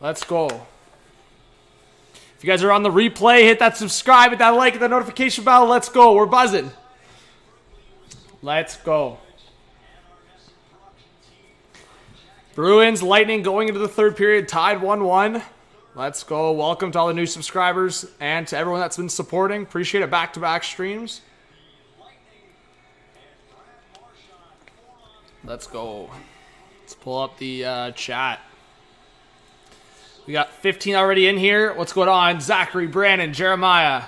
Let's go. If you guys are on the replay, hit that subscribe, hit that like, hit that notification bell. Let's go. We're buzzing. Let's go. Bruins, Lightning going into the third period, tied 1-1. Let's go. Welcome to all the new subscribers and to everyone that's been supporting. Appreciate it. Back-to-back streams. Let's go. Let's pull up the chat. We got 15 already in here. What's going on? Zachary, Brandon, Jeremiah.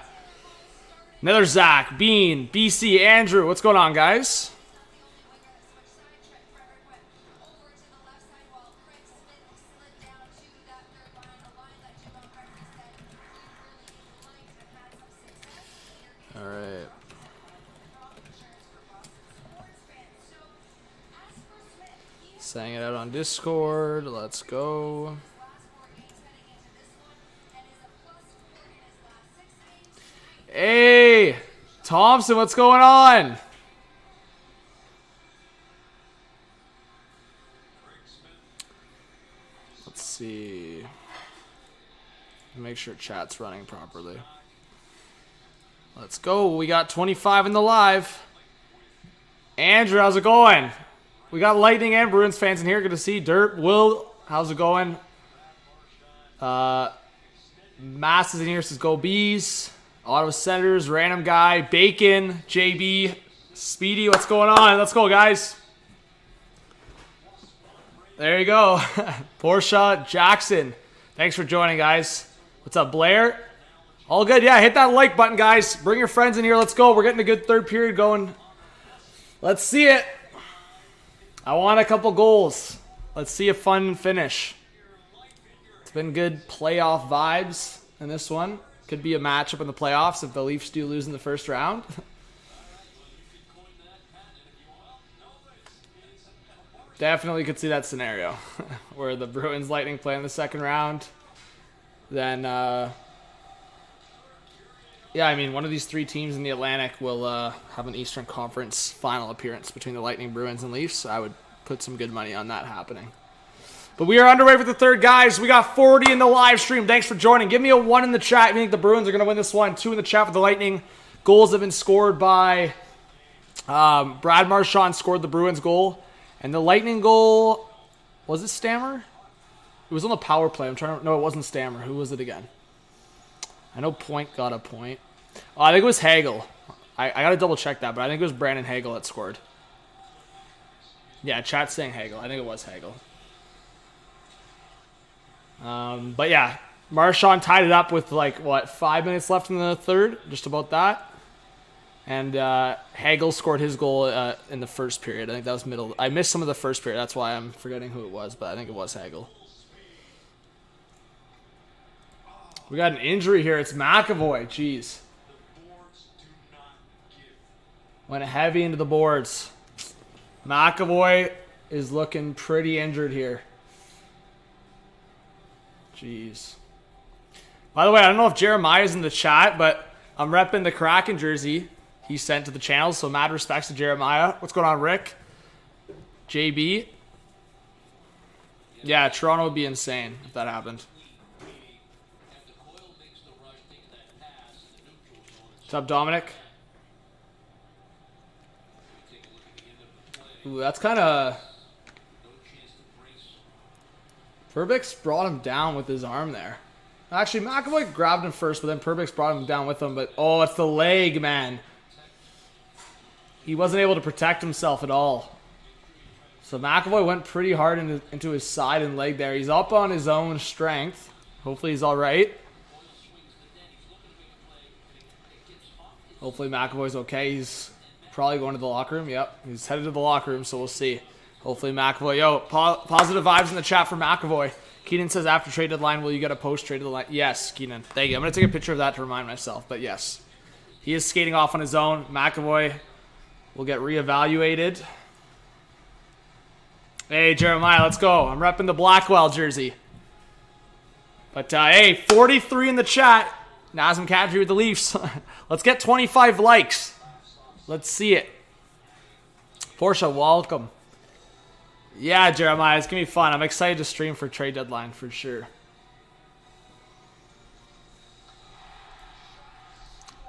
Another Zach, Bean, BC, Andrew. What's going on, guys? All right. Saying it out on Discord. Let's go. Hey, Thompson, what's going on? Let's see. Make sure chat's running properly. Let's go. We got 25 in the live. Andrew, how's it going? We got Lightning and Bruins fans in here. Good to see. Dirt, Will, how's it going? Mass is in here. Says go Bees. Ottawa Senators, random guy, Bacon, JB, Speedy, what's going on? Let's go, guys. There you go. Porsche, Jackson. Thanks for joining, guys. What's up, Blair? All good. Yeah, hit that like button, guys. Bring your friends in here. Let's go. We're getting a good third period going. Let's see it. I want a couple goals. Let's see a fun finish. It's been good playoff vibes in this one. Could be a matchup in the playoffs if the Leafs do lose in the first round. Definitely could see that scenario where the Bruins Lightning play in the second round. Then, yeah, I mean, one of these three teams in the Atlantic will have an Eastern Conference final appearance between the Lightning, Bruins, and Leafs. So I would put some good money on that happening. But we are underway for the third, guys. We got 40 in the live stream. Thanks for joining. Give me a 1 in the chat if you think the Bruins are going to win this one. 2 in the chat for the Lightning. Goals have been scored by Brad Marchand scored the Bruins goal. And the Lightning goal, was it Stammer? It was on the power play. I'm trying to... No, it wasn't Stammer. Who was it again? I know Point got a point. Oh, I think it was Hagel. I got to double check that, but I think it was Brandon Hagel that scored. Yeah, chat's saying Hagel. I think it was Hagel. But yeah, Marchand tied it up with like, what, 5 minutes left in the third? Just about that. And Hagel scored his goal in the first period. I think that was middle. I missed some of the first period. That's why I'm forgetting who it was, but I think it was Hagel. We got an injury here. It's McAvoy. Jeez. Went heavy into the boards. McAvoy is looking pretty injured here. Jeez. By the way, I don't know if Jeremiah's in the chat, but I'm repping the Kraken jersey he sent to the channel, so mad respects to Jeremiah. What's going on, Rick? JB? Yeah, Toronto would be insane if that happened. What's up, Dominic? Ooh, that's kind of... Perbix brought him down with his arm there. Actually, McAvoy grabbed him first, but then Perbix brought him down with him. But, oh, it's the leg, man. He wasn't able to protect himself at all. So McAvoy went pretty hard into his side and leg there. He's up on his own strength. Hopefully he's all right. Hopefully McAvoy's okay. He's probably going to the locker room. Yep, he's headed to the locker room, so we'll see. Hopefully McAvoy. Yo, positive vibes in the chat for McAvoy. Keenan says, after trade deadline, will you get a post-trade deadline? Yes, Keenan. Thank you. I'm going to take a picture of that to remind myself. But yes, he is skating off on his own. McAvoy will get reevaluated. Hey, Jeremiah, let's go. I'm repping the Blackwell jersey. But, hey, 43 in the chat. Nazem Kadri with the Leafs. Let's get 25 likes. Let's see it. Porsche, welcome. Yeah, Jeremiah, it's going to be fun. I'm excited to stream for trade deadline for sure.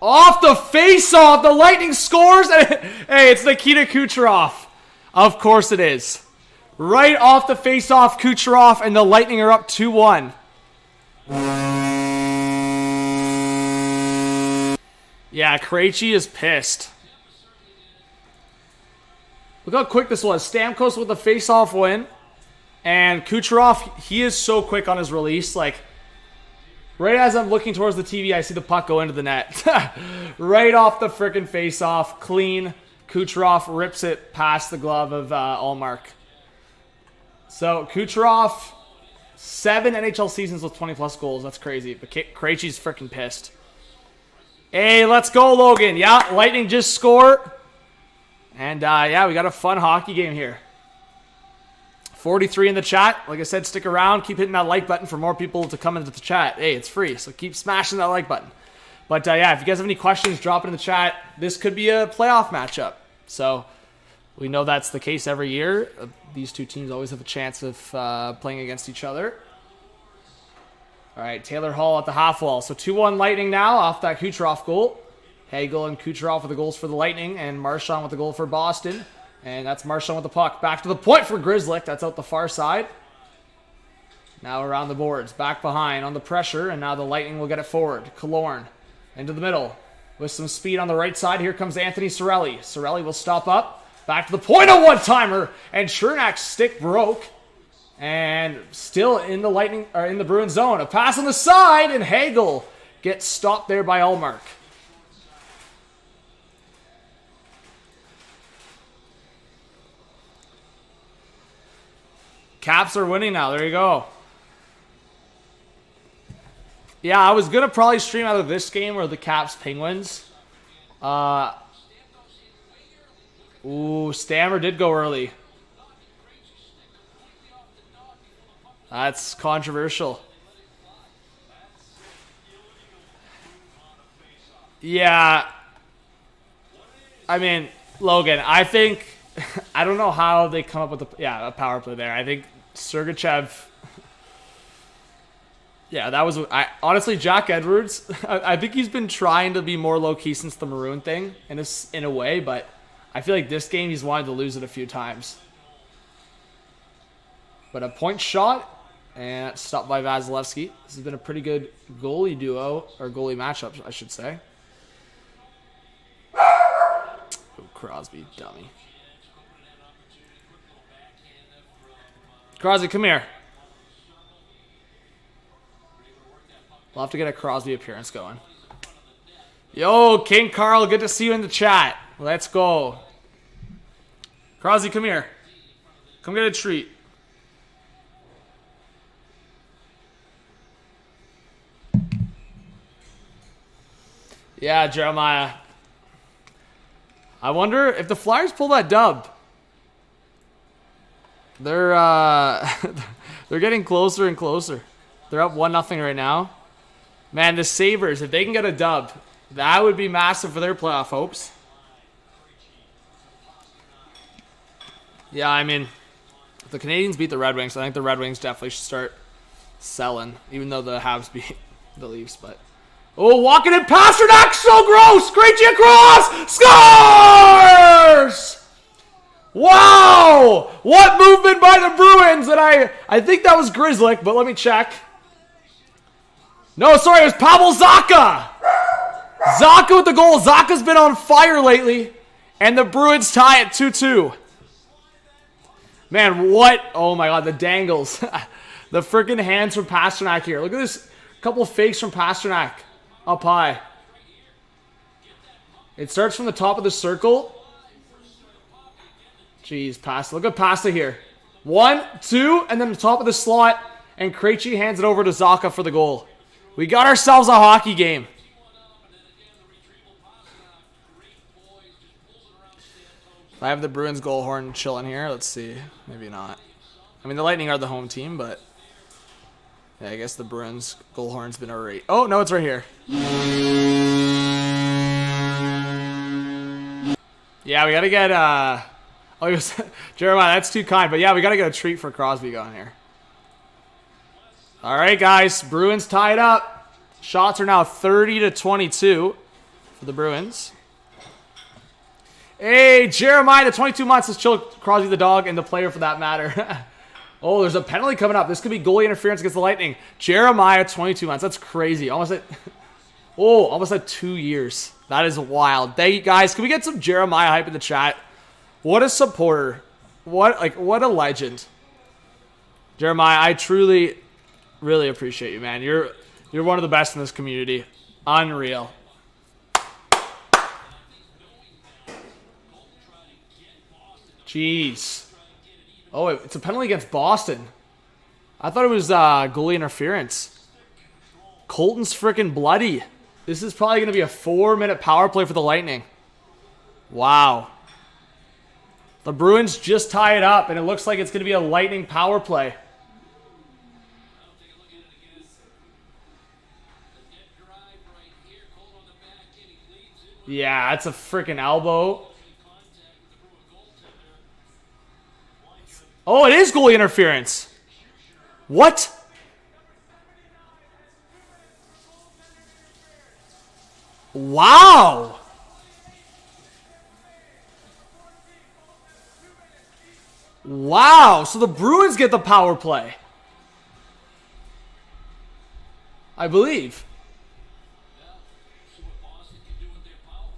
Off the face-off, the Lightning scores. Hey, it's Nikita Kucherov. Of course it is. Right off the face-off, Kucherov, and the Lightning are up 2-1. Yeah, Krejci is pissed. Look how quick this was. Stamkos with the face-off win. And Kucherov, he is so quick on his release. Like, right as I'm looking towards the TV, I see the puck go into the net. Right off the frickin' face-off. Clean. Kucherov rips it past the glove of Ullmark. So, Kucherov, 7 NHL seasons with 20-plus goals. That's crazy. But Krejci's frickin' pissed. Hey, let's go, Logan. Yeah, Lightning just scored. And, yeah, we got a fun hockey game here. 43 in the chat. Like I said, stick around. Keep hitting that like button for more people to come into the chat. Hey, it's free, so keep smashing that like button. But, yeah, if you guys have any questions, drop it in the chat. This could be a playoff matchup. So, we know that's the case every year. These two teams always have a chance of playing against each other. All right, Taylor Hall at the half wall. So 2-1 Lightning now off that Kucherov goal. Hagel and Kucherov with the goals for the Lightning, and Marchand with the goal for Boston. And that's Marchand with the puck. Back to the point for Grzelcyk. That's out the far side. Now around the boards. Back behind on the pressure, and now the Lightning will get it forward. Killorn into the middle with some speed on the right side. Here comes Anthony Cirelli. Cirelli will stop up. Back to the point, a one-timer, and Chernak's stick broke. And still in the Lightning, or in the Bruins zone. A pass on the side, and Hagel gets stopped there by Ullmark. Caps are winning now. There you go. Yeah, I was going to probably stream either this game or the Caps Penguins. Stammer did go early. That's controversial. Yeah. I mean, Logan, I think... I don't know how they come up with a power play there. I think Sergachev... Yeah, that was... honestly, Jack Edwards, I think he's been trying to be more low-key since the Maroon thing, in a way, but I feel like this game he's wanted to lose it a few times. But a point shot, and stopped by Vasilevsky. This has been a pretty good goalie duo, or goalie matchup, I should say. Oh, Crosby, dummy. Crosby, come here. We'll have to get a Crosby appearance going. Yo, King Carl, good to see you in the chat. Let's go. Crosby, come here. Come get a treat. Yeah, Jeremiah. I wonder if the Flyers pull that dub. They're they're getting closer and closer. They're up 1-0 right now. Man, the Sabres, if they can get a dub, that would be massive for their playoff hopes. Yeah, I mean, if the Canadiens beat the Red Wings, I think the Red Wings definitely should start selling, even though the Habs beat the Leafs. But walking in Pasternak, so gross! Krejci across, scores! Wow! What movement by the Bruins! And I think that was Grzelcyk, but let me check. No, sorry, it was Pavel Zacha! Zacha with the goal. Zacha's been on fire lately. And the Bruins tie at 2-2. Man, what? Oh my god, the dangles. The freaking hands from Pasternak here. Look at this. Couple fakes from Pasternak. Up high. It starts from the top of the circle. Jeez, Pasta. Look at Pasta here. 1, 2, and then the top of the slot. And Krejci hands it over to Zacha for the goal. We got ourselves a hockey game. I have the Bruins goal horn chilling here. Let's see. Maybe not. I mean, the Lightning are the home team, but... yeah, I guess the Bruins goal horn's been already... oh, no, it's right here. Yeah, we gotta get... oh, he was... Jeremiah, that's too kind. But yeah, we gotta get a treat for Crosby going here. All right, guys. Bruins tied up. Shots are now 30-22. for the Bruins. Hey, Jeremiah, the 22 months is chill Crosby the dog and the player for that matter. Oh, there's a penalty coming up. This could be goalie interference against the Lightning. Jeremiah, 22 months. That's crazy. Almost at 2 years. That is wild. Thank you, guys. Can we get some Jeremiah hype in the chat? What a supporter. What a legend. Jeremiah, I truly, really appreciate you, man. You're one of the best in this community. Unreal. Jeez. Oh, it's a penalty against Boston. I thought it was goalie interference. Colton's freaking bloody. This is probably going to be a 4-minute power play for the Lightning. Wow. The Bruins just tie it up, and it looks like it's going to be a Lightning power play. Yeah, that's a freaking elbow. Oh, it is goalie interference. What? Wow. Wow. So the Bruins get the power play. I believe.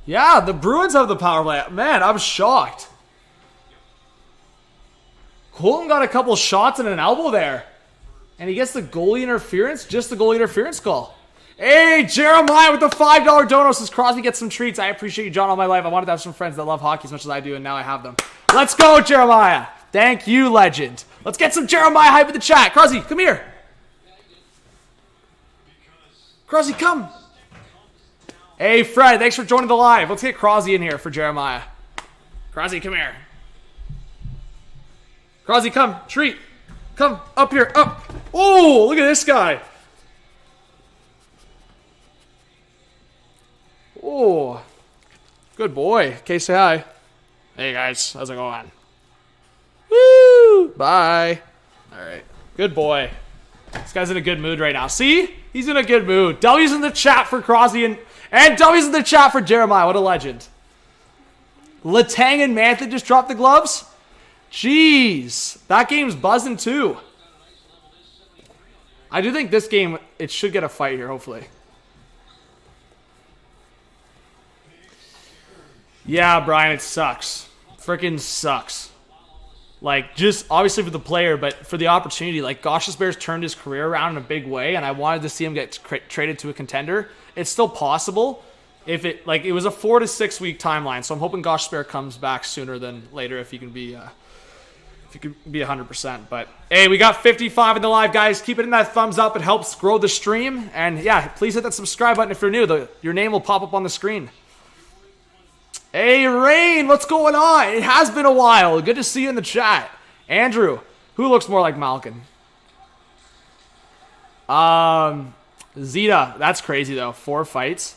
Yeah, the Bruins have the power play. Man, I'm shocked. Colton got a couple shots and an elbow there. And he gets the goalie interference, just the goalie interference call. Hey, Jeremiah with the $5 dono says Crosby gets some treats. I appreciate you, John, all my life. I wanted to have some friends that love hockey as much as I do, and now I have them. Let's go, Jeremiah. Thank you, legend. Let's get some Jeremiah hype in the chat. Crosby, come here. Crosby, come. Hey, Fred, thanks for joining the live. Let's get Crosby in here for Jeremiah. Crosby, come here. Crosby, come. Treat. Come. Up here. Up. Oh, look at this guy. Oh. Good boy. Okay, say hi. Hey, guys. How's it going? Woo. Bye. All right. Good boy. This guy's in a good mood right now. See? He's in a good mood. W's in the chat for Crosby and W's in the chat for Jeremiah. What a legend. Letang and Mantha just dropped the gloves. Jeez, that game's buzzing too. I do think this game, it should get a fight here, hopefully. Yeah, Brian, it sucks. Freaking sucks. Like, just obviously for the player, but for the opportunity. Like, Bears turned his career around in a big way, and I wanted to see him get traded to a contender. It's still possible. If it was a 4 to 6 week timeline, so I'm hoping Bear comes back sooner than later if he can be 100%. But hey, we got 55 in the live, guys. Keep it in that thumbs up. It helps grow the stream. And yeah, please hit that subscribe button if you're new. Your name will pop up on the screen. Hey, Rain, what's going on? It has been a while. Good to see you in the chat. Andrew, who looks more like Malkin? Zeta, that's crazy though. 4 fights.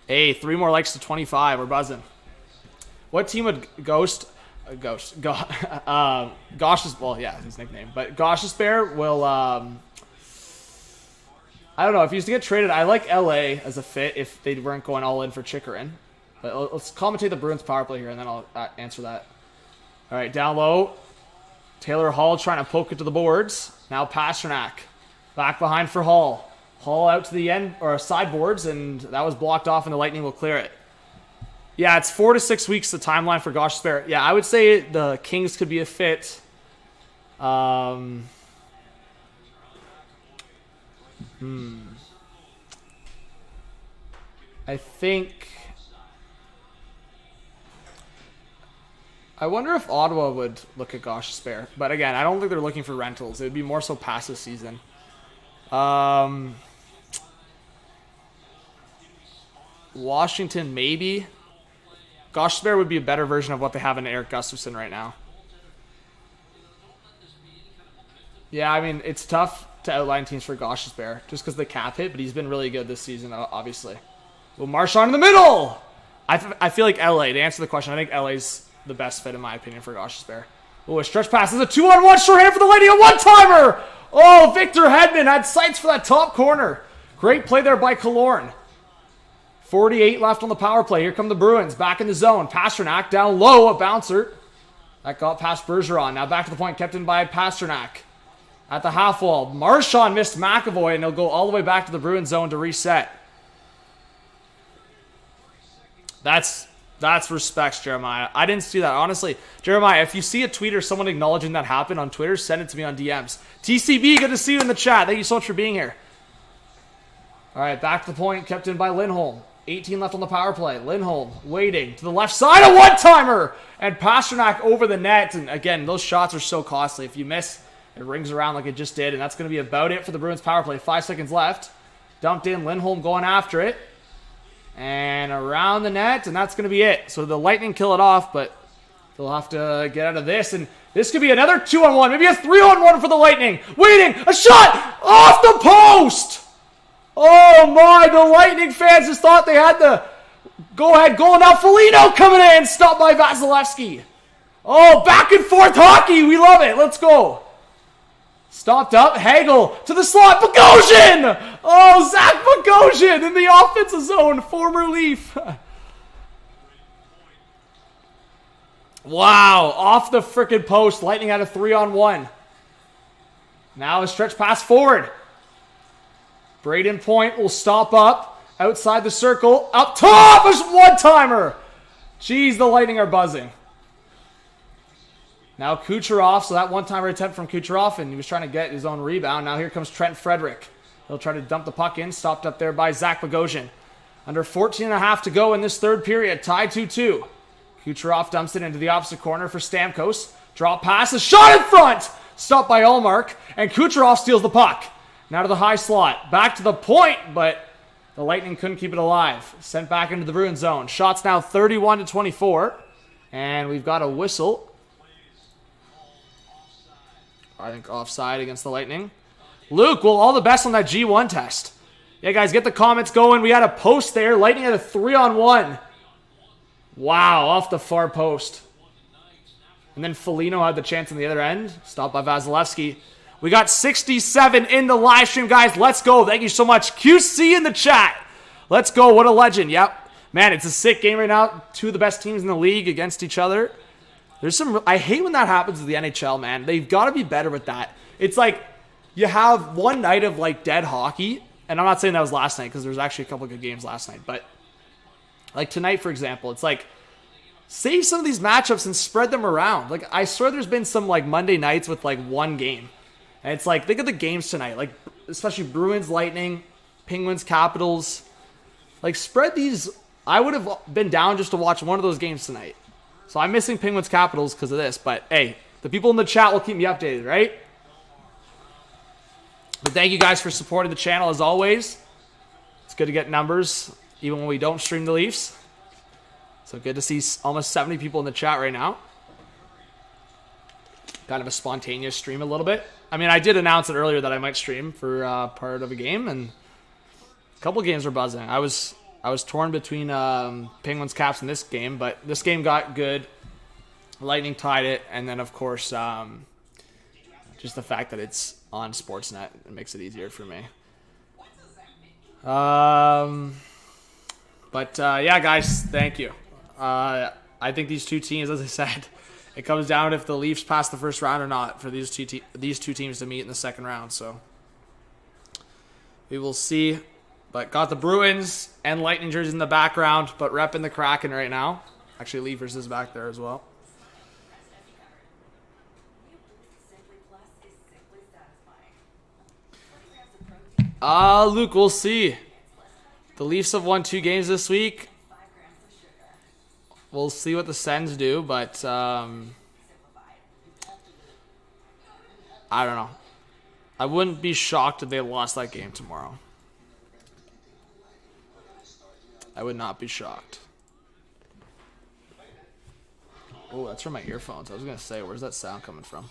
Hey, 3 more likes to 25. We're buzzing. What team would Gosh is, well, yeah, his nickname. But Gosh's Bear will, I don't know. If he used to get traded, I like LA as a fit if they weren't going all in for Chikrin. But let's commentate the Bruins power play here, and then I'll answer that. All right, down low. Taylor Hall trying to poke it to the boards. Now Pasternak. Back behind for Hall. Hall out to the end, or sideboards, and that was blocked off, and the Lightning will clear it. Yeah, it's 4 to 6 weeks, the timeline for Gosh Spare. Yeah, I would say the Kings could be a fit. I think... I wonder if Ottawa would look at Gosh Spare. But again, I don't think they're looking for rentals. It would be more so past this season. Washington, maybe. Gosh Spare would be a better version of what they have in Eric Gustafsson right now. Yeah, I mean, it's tough to outline teams for Gosh Spare just because the cap hit, but he's been really good this season, obviously. Well, Marchand in the middle! I feel like LA, to answer the question, I think LA's the best fit, in my opinion, for Gosh Spare. Oh, a stretch pass is a 2-on-1 shorthanded for the Lightning, a one-timer! Oh, Victor Hedman had sights for that top corner. Great play there by Killorn. 48 left on the power play. Here come the Bruins. Back in the zone. Pasternak down low. A bouncer. That got past Bergeron. Now back to the point. Kept in by Pasternak. At the half wall. Marchand missed McAvoy, and he'll go all the way back to the Bruins zone to reset. That's respects, Jeremiah. I didn't see that. Honestly, Jeremiah, if you see a tweet or someone acknowledging that happened on Twitter, send it to me on DMs. TCB, good to see you in the chat. Thank you so much for being here. All right, back to the point. Kept in by Lindholm. 18 left on the power play. Lindholm waiting to the left side. A one-timer! And Pasternak over the net. And again, those shots are so costly. If you miss, it rings around like it just did. And that's going to be about it for the Bruins power play. 5 seconds left. Dumped in. Lindholm going after it. And around the net. And that's going to be it. So the Lightning kill it off, but they'll have to get out of this. And this could be another 2-on-1. Maybe a 3-on-1 for the Lightning. Waiting. A shot! Off the post! Oh my, the Lightning fans just thought they had the go-ahead goal. Now Foligno coming in, stopped by Vasilevsky. Oh, back and forth hockey. We love it. Let's go. Stopped up. Hagel to the slot. Bogosian! Oh, Zach Bogosian in the offensive zone. Former Leaf. Wow, off the frickin' post. Lightning had a 3-on-1. Now a stretch pass forward. Braden Point will stop up. Outside the circle. Up top! There's one-timer! Jeez, the Lightning are buzzing. Now Kucherov. So that one-timer attempt from Kucherov, and he was trying to get his own rebound. Now here comes Trent Frederick. He'll try to dump the puck in. Stopped up there by Zach Bogosian. Under 14.5 to go in this third period. Tied 2-2. Kucherov dumps it into the opposite corner for Stamkos. Drop pass. A shot in front! Stopped by Ullmark. And Kucherov steals the puck. Now to the high slot. Back to the point, but the Lightning couldn't keep it alive. Sent back into the Bruins zone. Shots now 31-24. And we've got a whistle. I think offside against the Lightning. Luke, well, all the best on that G1 test. Yeah, guys, get the comments going. We had a post there. Lightning had a 3-on-1. Wow, off the far post. And then Foligno had the chance on the other end. Stopped by Vasilevsky. We got 67 in the live stream, guys. Let's go. Thank you so much. QC in the chat. Let's go. What a legend. Yep. Man, it's a sick game right now. Two of the best teams in the league against each other. There's some... I hate when that happens to the NHL, man. They've got to be better with that. It's like you have one night of like dead hockey. And I'm not saying that was last night because there was actually a couple of good games last night. But like tonight, for example, it's like save some of these matchups and spread them around. Like I swear there's been some like Monday nights with like one game. And it's like, think of the games tonight, like especially Bruins, Lightning, Penguins, Capitals. Like spread these. I would have been down just to watch one of those games tonight. So I'm missing Penguins, Capitals because of this. But hey, the people in the chat will keep me updated, right? But thank you guys for supporting the channel as always. It's good to get numbers even when we don't stream the Leafs. So good to see almost 70 people in the chat right now. Kind of a spontaneous stream a little bit. I mean, I did announce it earlier that I might stream for part of a game, and a couple of games were buzzing. I was torn between Penguins, Caps in this game, but this game got good. Lightning tied it, and then of course, just the fact that it's on Sportsnet, it makes it easier for me. Yeah, guys, thank you. I think these two teams, as I said. It comes down if the Leafs pass the first round or not for these two teams to meet in the second round. So we will see. But got the Bruins and Lightning jerseys in the background, but repping the Kraken right now. Actually, Leafers is back there as well. Luke, we'll see. The Leafs have won 2 games this week. We'll see what the Sens do, but I don't know. I wouldn't be shocked if they lost that game tomorrow. I would not be shocked. Oh, that's from my earphones. I was going to say, where's that sound coming from?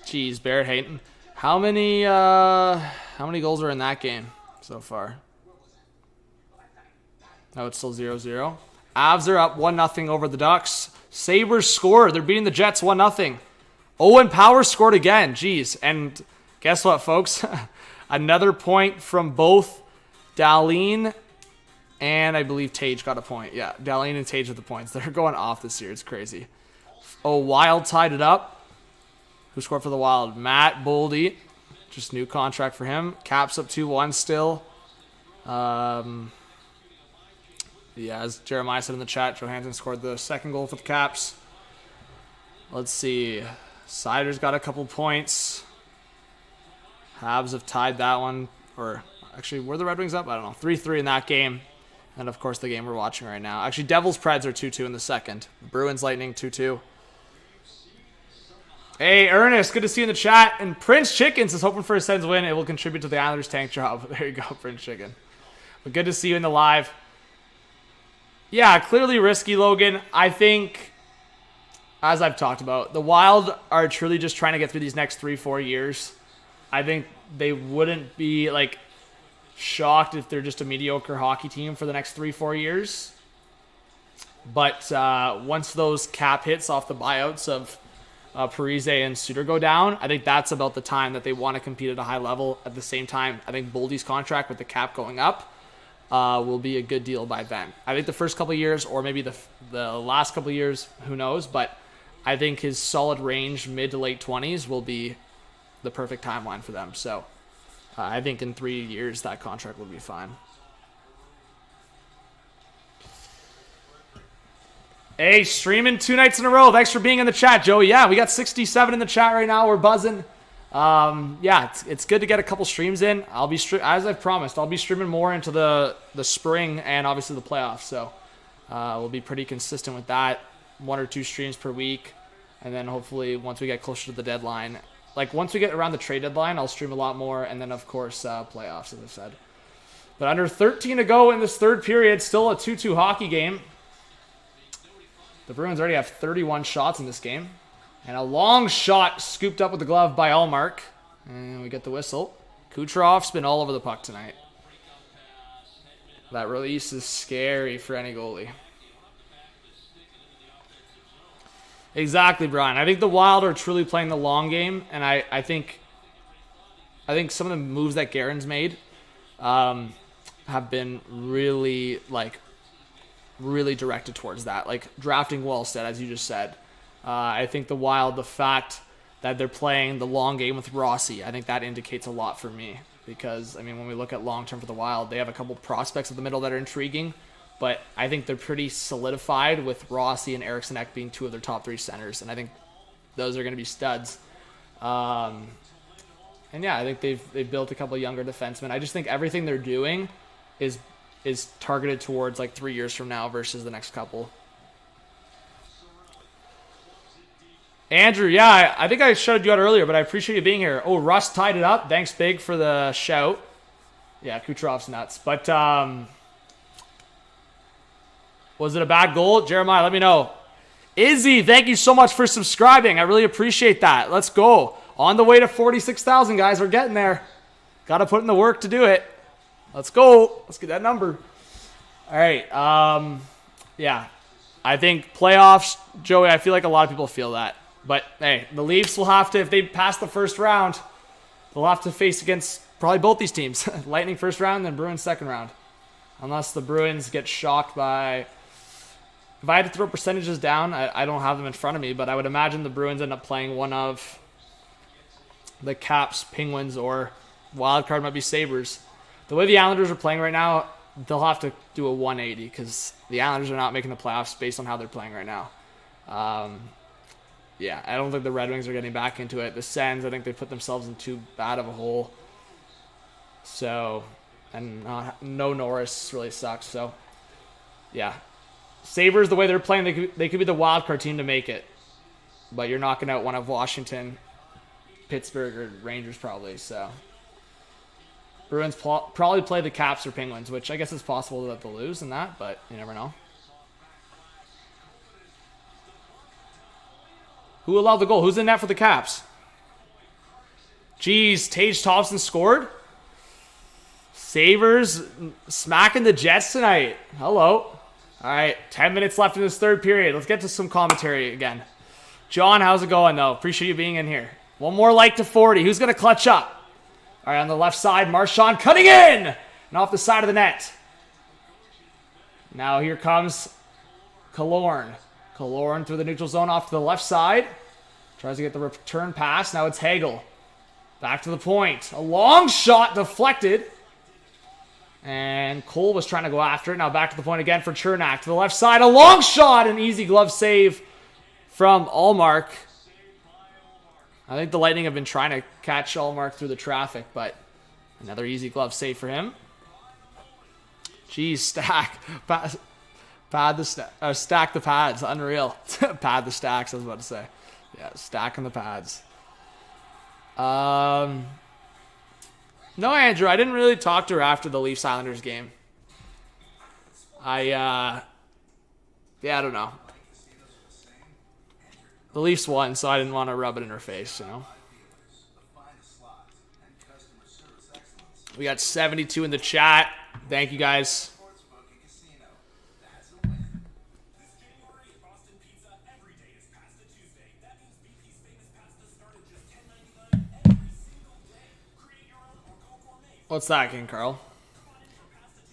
Jeez, Barrett Hayton. How many goals are in that game so far? Oh, it's still 0-0. Avs are up 1-0 over the Ducks. Sabres scored. They're beating the Jets 1-0. Owen Power scored again. Jeez. And guess what, folks? Another point from both Dahlin and I believe Tage got a point. Yeah, Dahlin and Tage with the points. They're going off this year. It's crazy. Oh, Wild tied it up. Who scored for the Wild? Matt Boldy. Just new contract for him. Caps up 2-1 still. Yeah, as Jeremiah said in the chat, Johansson scored the second goal for the Caps. Let's see. Sider's got a couple points. Habs have tied that one. Or actually, were the Red Wings up? I don't know. 3-3 in that game. And, of course, the game we're watching right now. Actually, Devils Preds are 2-2 in the second. Bruins Lightning 2-2. Hey, Ernest, good to see you in the chat. And Prince Chickens is hoping for a Sens win. It will contribute to the Islanders' tank job. There you go, Prince Chicken. But good to see you in the live. Yeah, clearly risky, Logan. I think, as I've talked about, the Wild are truly just trying to get through these next 3-4 years. I think they wouldn't be, like, shocked if they're just a mediocre hockey team for the next 3-4 years. But once those cap hits off the buyouts of Parise and Suter go down, I think that's about the time that they want to compete at a high level. At the same time, I think Boldy's contract with the cap going up will be a good deal by then. I think the first couple of years, or maybe the last couple of years, who knows, but I think his solid range, mid to late 20s, will be the perfect timeline for them. So I think in 3 years, that contract will be fine. Hey, streaming 2 nights in a row. Thanks for being in the chat, Joey. Yeah, we got 67 in the chat right now. We're buzzing. Yeah, it's good to get a couple streams in. I'll be as I've promised. I'll be streaming more into the spring and obviously the playoffs. So we'll be pretty consistent with that. 1 or 2 streams per week, and then hopefully once we get closer to the deadline, like once we get around the trade deadline, I'll stream a lot more, and then of course playoffs, as I said. But under 13 to go in this third period, still a 2-2 hockey game. The Bruins already have 31 shots in this game. And a long shot scooped up with the glove by Allmark. And we get the whistle. Kucherov's been all over the puck tonight. That release is scary for any goalie. Exactly, Brian. I think the Wild are truly playing the long game. And I think some of the moves that Guerin's made have been really, really directed towards that. Like drafting Wallstead, as you just said. I think the Wild, the fact that they're playing the long game with Rossi, I think that indicates a lot for me. Because, I mean, when we look at long-term for the Wild, they have a couple prospects at the middle that are intriguing. But I think they're pretty solidified with Rossi and Eriksson Ek being 2 of their top 3 centers. And I think those are going to be studs. And yeah, I think they've built a couple of younger defensemen. I just think everything they're doing is targeted towards 3 years from now versus the next couple. Andrew, yeah, I think I shouted you out earlier, but I appreciate you being here. Oh, Russ tied it up. Thanks, Big, for the shout. Yeah, Kucherov's nuts. But was it a bad goal? Jeremiah, let me know. Izzy, thank you so much for subscribing. I really appreciate that. Let's go. On the way to 46,000, guys. We're getting there. Got to put in the work to do it. Let's go. Let's get that number. All right. Yeah. I think playoffs, Joey, I feel like a lot of people feel that. But, hey, the Leafs will have to, if they pass the first round, they'll have to face against probably both these teams. Lightning first round, then Bruins second round. Unless the Bruins get shocked by... If I had to throw percentages down, I don't have them in front of me, but I would imagine the Bruins end up playing one of the Caps, Penguins, or wild card might be Sabres. The way the Islanders are playing right now, they'll have to do a 180 because the Islanders are not making the playoffs based on how they're playing right now. Yeah, I don't think the Red Wings are getting back into it. The Sens, I think they put themselves in too bad of a hole. So, and no Norris really sucks. So, yeah. Sabres, the way they're playing, they could be the wild card team to make it. But you're knocking out one of Washington, Pittsburgh, or Rangers probably. So, Bruins probably play the Caps or Penguins, which I guess it's possible that they'll lose in that, but you never know. Who allowed the goal? Who's in net for the Caps? Jeez, Tage Thompson scored? Sabres smacking the Jets tonight. Hello. All right, 10 minutes left in this third period. Let's get to some commentary again. John, how's it going, though? Appreciate you being in here. One more like to 40. Who's going to clutch up? All right, on the left side, Marchand cutting in. and off the side of the net. Now here comes Killorn. Killorn through the neutral zone off to the left side. Tries to get the return pass. Now it's Hagel. Back to the point. A long shot deflected. And Cole was trying to go after it. Now back to the point again for Chernak. To the left side. A long shot. An easy glove save from Allmark. I think the Lightning have been trying to catch Allmark through the traffic, but another easy glove save for him. Jeez, stack the pads. Unreal. Pad the stacks, I was about to say. Yeah, stacking the pads. No, Andrew, I didn't really talk to her after the Leafs Islanders game. Yeah, I don't know. The Leafs won, so I didn't want to rub it in her face, you know. We got 72 in the chat. Thank you, guys. What's that, King Carl?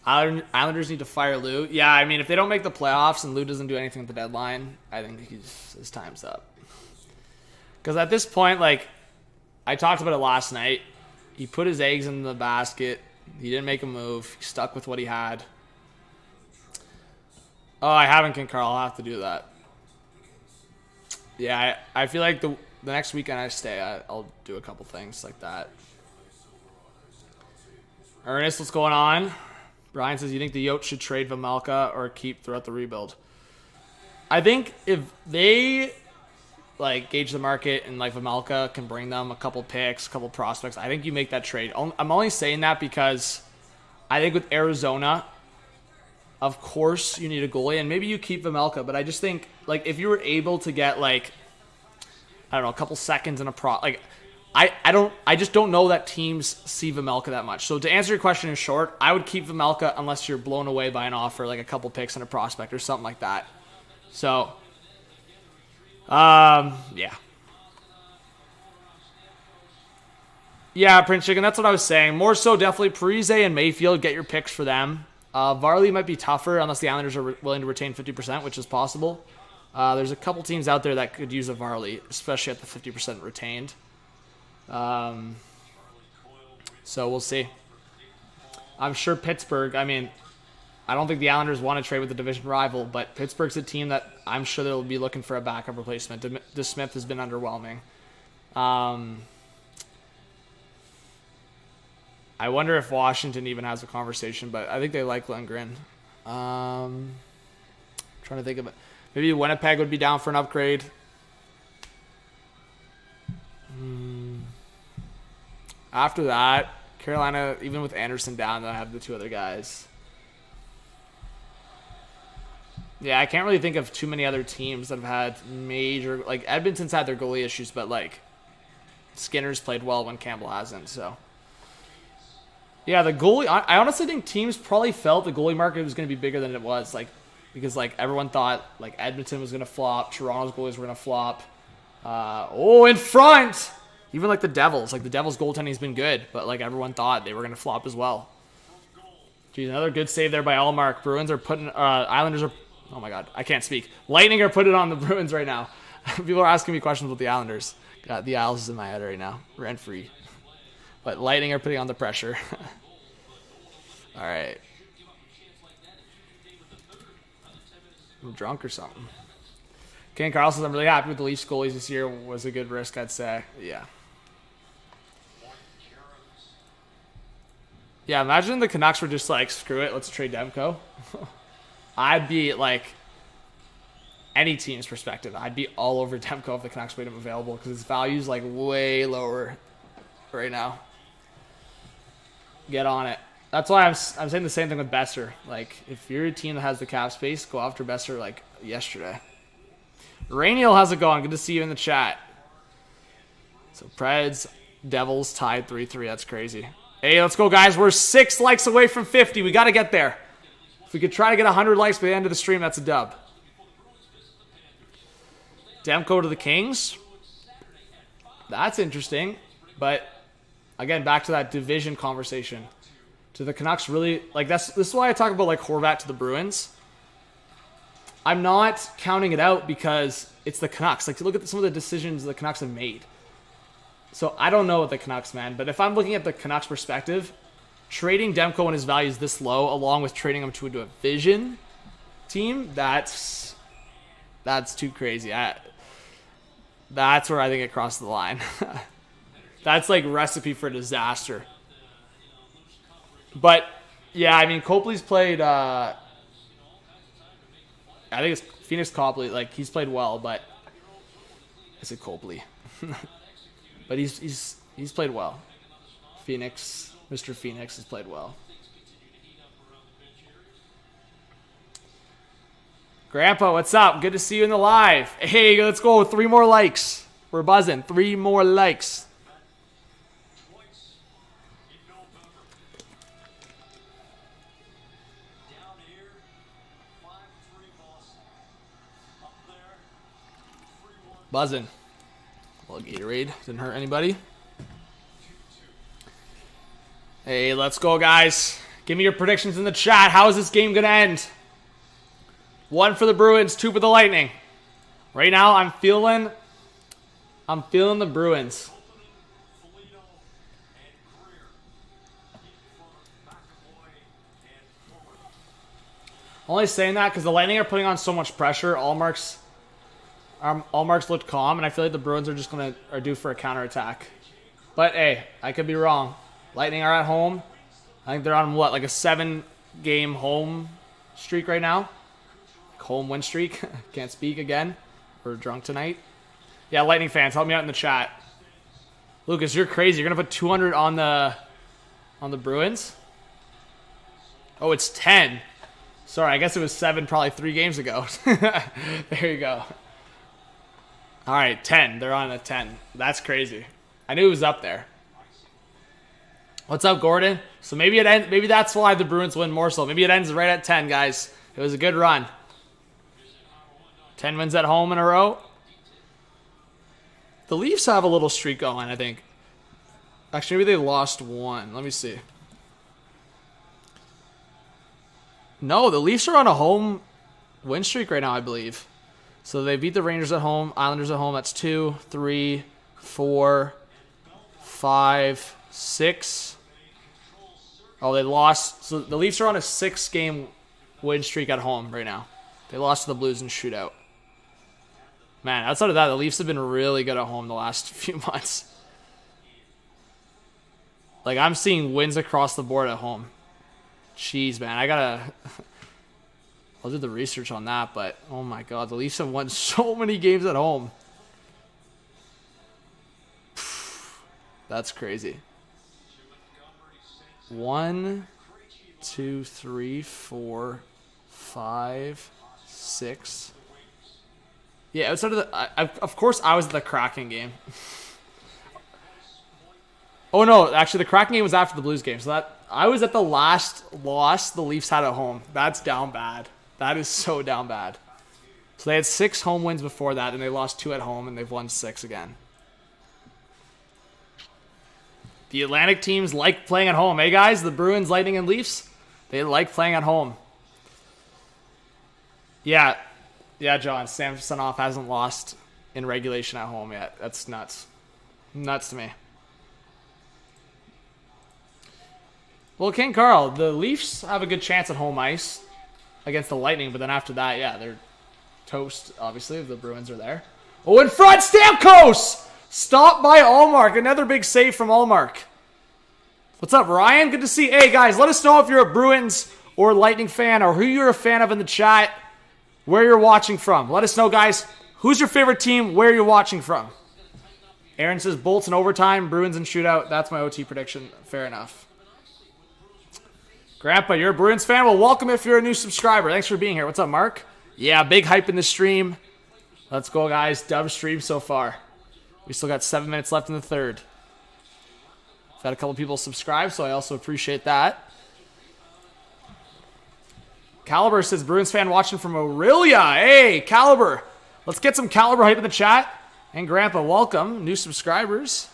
Islanders need to fire Lou. Yeah, I mean, if they don't make the playoffs and Lou doesn't do anything at the deadline, I think his time's up. Because at this point, like, I talked about it last night. He put his eggs in the basket. He didn't make a move. He stuck with what he had. Oh, I haven't, King Carl. I'll have to do that. Yeah, I feel like the next weekend I stay, I'll do a couple things like that. Ernest, what's going on? Brian says, you think the Yotes should trade Vejmelka or keep throughout the rebuild? I think if they like gauge the market and like Vejmelka can bring them a couple picks, a couple prospects, I think you make that trade. I'm only saying that because I think with Arizona, of course you need a goalie, and maybe you keep Vejmelka, but I just think like if you were able to get like, I don't know, a couple seconds in a I just don't know that teams see Vejmelka that much. So to answer your question in short, I would keep Vejmelka unless you're blown away by an offer, like a couple picks and a prospect or something like that. So, yeah. Yeah, Prince Chicken, that's what I was saying. More so definitely Parise and Mayfield, get your picks for them. Varley might be tougher unless the Islanders are willing to retain 50%, which is possible. There's a couple teams out there that could use a Varley, especially at the 50% retained. So we'll see. I'm sure Pittsburgh, I mean, I don't think the Islanders want to trade with the division rival, but Pittsburgh's a team that I'm sure they'll be looking for a backup replacement. DeSmith has been underwhelming. I wonder if Washington even has a conversation, but I think they like Lundgren. Trying to think of it. Maybe Winnipeg would be down for an upgrade. After that, Carolina, even with Anderson down, they'll have the two other guys. Yeah, I can't really think of too many other teams that have had major... Like, Edmonton's had their goalie issues, but, like, Skinner's played well when Campbell hasn't, so... Yeah, the goalie... I honestly think teams probably felt the goalie market was going to be bigger than it was, like, because, like, everyone thought, like, Edmonton was going to flop, Toronto's goalies were going to flop. In front! Even like the Devils goaltending has been good, but like everyone thought they were going to flop as well. Geez, another good save there by Allmark. Bruins are putting, Islanders are, oh my God, I can't speak. Lightning are putting it on the Bruins right now. People are asking me questions about the Islanders. Got the Isles is in my head right now, rent free. But Lightning are putting on the pressure. All right. I'm drunk or something. Ken Carl says, I'm really happy with the Leafs goalies this year. Was a good risk, I'd say. Yeah. Yeah, imagine the Canucks were just like, screw it, let's trade Demko. I'd be like, any team's perspective, I'd be all over Demko if the Canucks made him available because his value's like way lower right now. Get on it. That's why I'm saying the same thing with Besser. Like, if you're a team that has the cap space, go after Besser like yesterday. Rainiel, how's it going? Good to see you in the chat. So Preds, Devils tied 3-3. That's crazy. Hey, let's go, guys. We're 6 likes away from 50. We got to get there. If we could try to get 100 likes by the end of the stream, that's a dub. Demko to the Kings. That's interesting. But, again, back to that division conversation. Do the Canucks really like this is why I talk about like Horvat to the Bruins. I'm not counting it out because it's the Canucks. Like, to look at some of the decisions the Canucks have made. So I don't know what the Canucks, man. But if I'm looking at the Canucks perspective, trading Demko and his values this low, along with trading him to a division team, that's too crazy. That's where I think it crossed the line. That's like recipe for disaster. But yeah, I mean, Copley's played. I think it's Phoenix Copley. Like, he's played well, but I said Copley. But he's played well. Phoenix, Mr. Phoenix has played well. Grandpa, what's up? Good to see you in the live. Hey, let's go. 3 more likes. We're buzzing. 3 more likes. Buzzing. A little Gatorade. Didn't hurt anybody. Hey, let's go, guys. Give me your predictions in the chat. How is this game going to end? 1 for the Bruins, 2 for the Lightning. Right now, I'm feeling the Bruins. Only saying that because the Lightning are putting on so much pressure. Allmark's looked calm, and I feel like the Bruins are just are due for a counterattack. But hey, I could be wrong. Lightning are at home. I think they're on what, like a 7-game home streak right now. Home win streak. Can't speak again. We're drunk tonight. Yeah, Lightning fans, help me out in the chat. Lucas, you're crazy. You're gonna put 200 on the Bruins? Oh, it's 10. Sorry, I guess it was 7 probably 3 games ago. There you go. All right, 10. They're on a 10. That's crazy. I knew it was up there. What's up, Gordon? So maybe maybe that's why the Bruins win more so. Maybe it ends right at 10, guys. It was a good run. 10 wins at home in a row. The Leafs have a little streak going, I think. Actually, maybe they lost 1. Let me see. No, the Leafs are on a home win streak right now, I believe. So they beat the Rangers at home, Islanders at home. That's 2, 3, 4, 5, 6. Oh, they lost. So the Leafs are on a 6-game win streak at home right now. They lost to the Blues in shootout. Man, outside of that, the Leafs have been really good at home the last few months. Like, I'm seeing wins across the board at home. Jeez, man, I'll do the research on that, but oh my god, the Leafs have won so many games at home. That's crazy. 1, 2, 3, 4, 5, 6. Yeah, outside of of course I was at the Kraken game. Oh no, actually the Kraken game was after the Blues game, so I was at the last loss the Leafs had at home. That's down bad. That is so down bad. So they had 6 home wins before that, and they lost 2 at home, and they've won 6 again. The Atlantic teams like playing at home. Hey, guys, the Bruins, Lightning, and Leafs, they like playing at home. Yeah, John, Samsonov hasn't lost in regulation at home yet. That's nuts. Nuts to me. Well, King Carl, the Leafs have a good chance at home ice against the Lightning, but then after that, yeah, they're toast, obviously, if the Bruins are there. Oh, in front, Stamkos! Stopped by Allmark. Another big save from Allmark. What's up, Ryan? Good to see you. Hey, guys, let us know if you're a Bruins or Lightning fan or who you're a fan of in the chat, where you're watching from. Let us know, guys. Who's your favorite team? Where you're watching from? Aaron says Bolts in overtime, Bruins in shootout. That's my OT prediction. Fair enough. Grandpa, you're a Bruins fan? Well, welcome if you're a new subscriber. Thanks for being here. What's up, Mark? Yeah, big hype in the stream. Let's go, guys. Dub stream so far. We still got 7 minutes left in the third. I've had a couple people subscribe, so I also appreciate that. Caliber says, Bruins fan watching from Aurelia. Hey, Caliber. Let's get some Caliber hype in the chat. And Grandpa, welcome. New subscribers.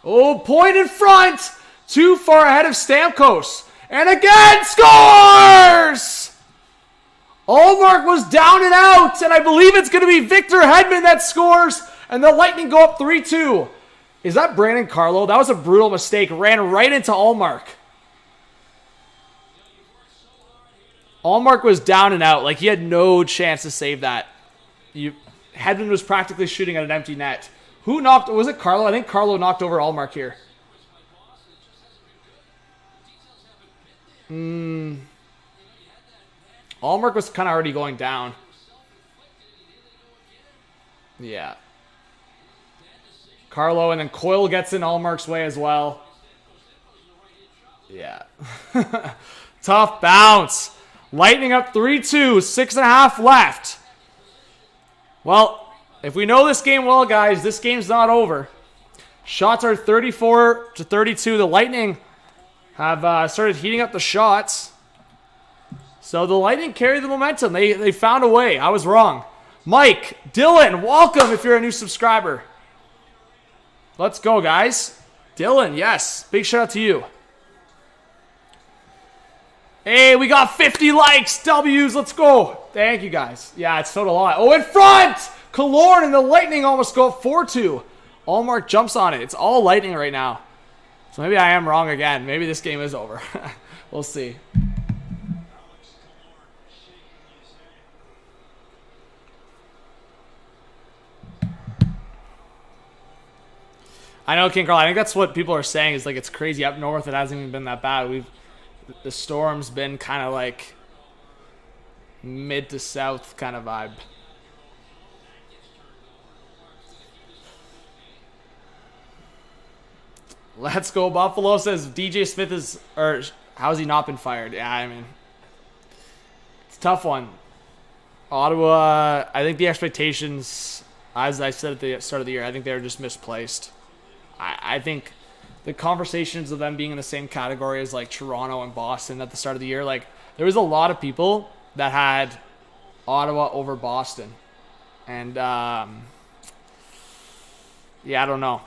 Oh, point in front. Too far ahead of Stamkos. And again, scores! Allmark was down and out, and I believe it's going to be Victor Hedman that scores, and the Lightning go up 3-2. Is that Brandon Carlo? That was a brutal mistake. Ran right into Allmark. Allmark was down and out. Like, he had no chance to save that. Hedman was practically shooting at an empty net. Who knocked? Was it Carlo? I think Carlo knocked over Allmark here. Allmark was kind of already going down. Yeah. Carlo, and then Coyle gets in Allmark's way as well. Yeah. Tough bounce. Lightning up 3-2, 6.5 left. Well, if we know this game well, guys, this game's not over. Shots are 34-32. The Lightning have started heating up the shots. So the Lightning carry the momentum. They found a way. I was wrong. Mike, Dylan, welcome if you're a new subscriber. Let's go, guys. Dylan, yes. Big shout out to you. Hey, we got 50 likes. W's, let's go. Thank you, guys. Yeah, it's total lot. Oh, in front! Killorn and the Lightning almost go up 4-2. Allmark jumps on it. It's all Lightning right now. So maybe I am wrong again. Maybe this game is over. We'll see. I know, King Carl. I think that's what people are saying is like it's crazy up north. It hasn't even been that bad. The storm's been kind of like mid to south kind of vibe. Let's go Buffalo says DJ Smith is, or how's he not been fired? Yeah, I mean, it's a tough one. Ottawa, I think the expectations, as I said at the start of the year, I think they were just misplaced. I think the conversations of them being in the same category as like Toronto and Boston at the start of the year, like there was a lot of people that had Ottawa over Boston. And yeah, I don't know.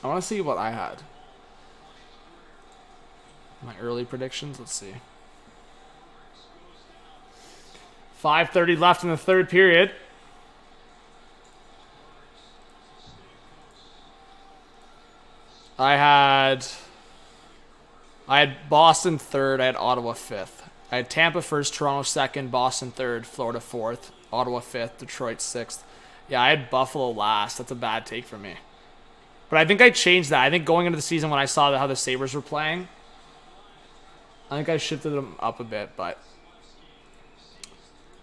I want to see what I had. My early predictions, let's see. 5:30 left in the third period. I had Boston third. I had Ottawa fifth. I had Tampa first, Toronto second, Boston third, Florida fourth, Ottawa fifth, Detroit sixth. Yeah, I had Buffalo last. That's a bad take for me. But I think I changed that. I think going into the season when I saw how the Sabres were playing, I think I shifted them up a bit, but...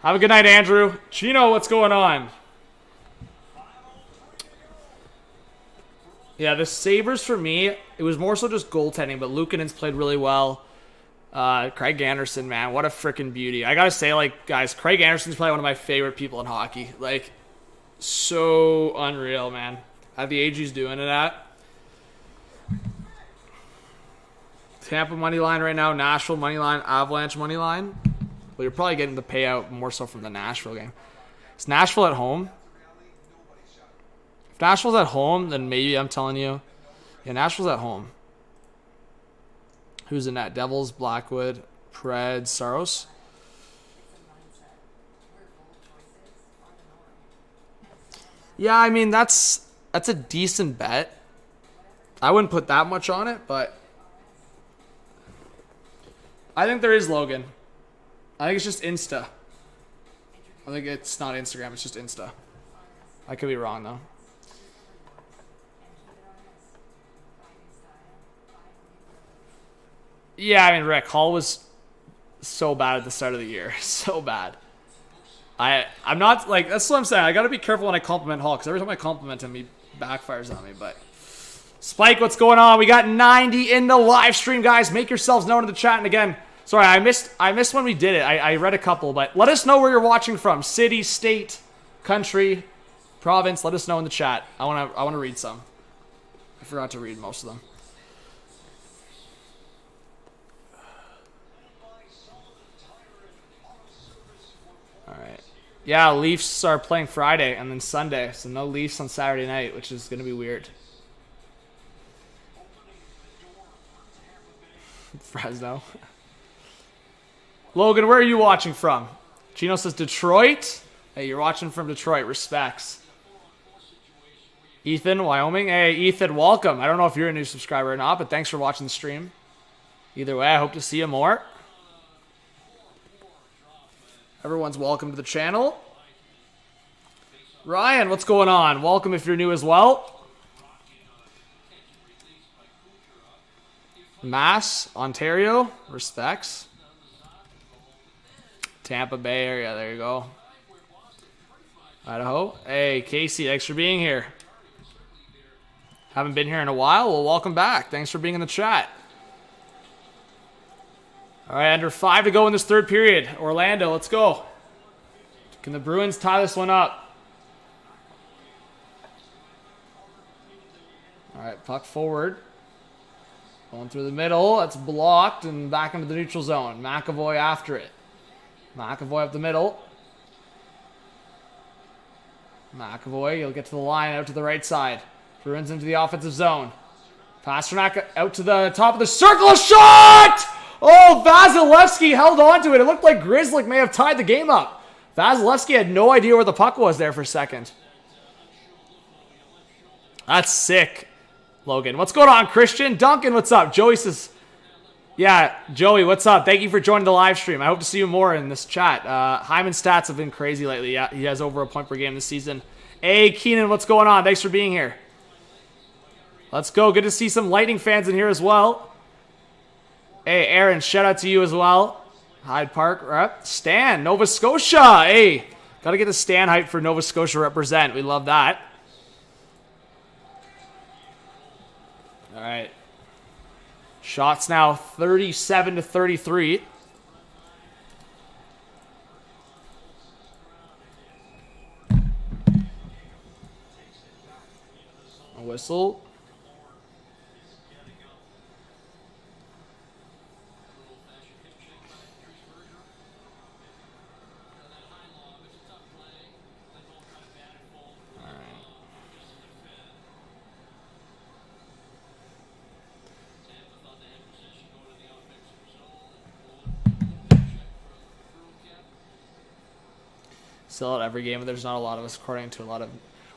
Have a good night, Andrew. Chino, what's going on? Yeah, the Sabres for me, it was more so just goaltending, but Luukkonen's played really well. Craig Anderson, man, what a freaking beauty. I gotta say, like, guys, Craig Anderson's probably one of my favorite people in hockey. Like, so unreal, man. At the age he's doing it at. Tampa money line right now, Nashville money line, Avalanche money line. Well, you're probably getting the payout more so from the Nashville game. Is Nashville at home? If Nashville's at home, then maybe I'm telling you. Yeah, Nashville's at home. Who's in that? Devils, Blackwood, Preds, Saros. Yeah, I mean, that's a decent bet. I wouldn't put that much on it, but I think there is Logan. I think it's just Insta. I think it's not Instagram, it's just Insta. I could be wrong, though. Yeah, I mean, Rick, Hall was so bad at the start of the year. So bad. I'm not, like, that's what I'm saying. I got to be careful when I compliment Hall, because every time I compliment him, he backfires on me. But Spike, what's going on? We got 90 in the live stream, guys. Make yourselves known in the chat. And again, sorry, I missed when we did it. I read a couple, but let us know where you're watching from. City, state, country, province. Let us know in the chat. I want to read some. I forgot to read most of them. All right. Yeah, Leafs are playing Friday and then Sunday, so no Leafs on Saturday night, which is going to be weird. Fresno. Logan, where are you watching from? Chino says Detroit. Hey, you're watching from Detroit. Respects. Ethan, Wyoming. Hey, Ethan, welcome. I don't know if you're a new subscriber or not, but thanks for watching the stream. Either way, I hope to see you more. Everyone's welcome to the channel. Ryan, what's going on? Welcome if you're new as well. Mass, Ontario. Respects. Tampa Bay area. There you go. Idaho. Hey, Casey, thanks for being here. Haven't been here in a while. Well, welcome back. Thanks for being in the chat. All right, under 5 to go in this third period. Orlando, let's go. Can the Bruins tie this one up? All right, puck forward. Going through the middle. That's blocked and back into the neutral zone. McAvoy after it. McAvoy up the middle. McAvoy, he'll get to the line, out to the right side. Bruins into the offensive zone. Pasternak out to the top of the circle. Shot! Oh, Vasilevsky held on to it. It looked like Grzelcyk may have tied the game up. Vasilevsky had no idea where the puck was there for a second. That's sick, Logan. What's going on, Christian? Duncan, what's up? Joey says... Yeah, Joey, what's up? Thank you for joining the live stream. I hope to see you more in this chat. Hyman's stats have been crazy lately. Yeah, he has over a point per game this season. Hey, Keenan, what's going on? Thanks for being here. Let's go. Good to see some Lightning fans in here as well. Hey, Aaron, shout out to you as well. Hyde Park rep. Stan, Nova Scotia. Hey, got to get the Stan hype for Nova Scotia represent. We love that. All right. Shots now 37 to 33. A whistle. Sell out every game, but there's not a lot of us according to a lot of...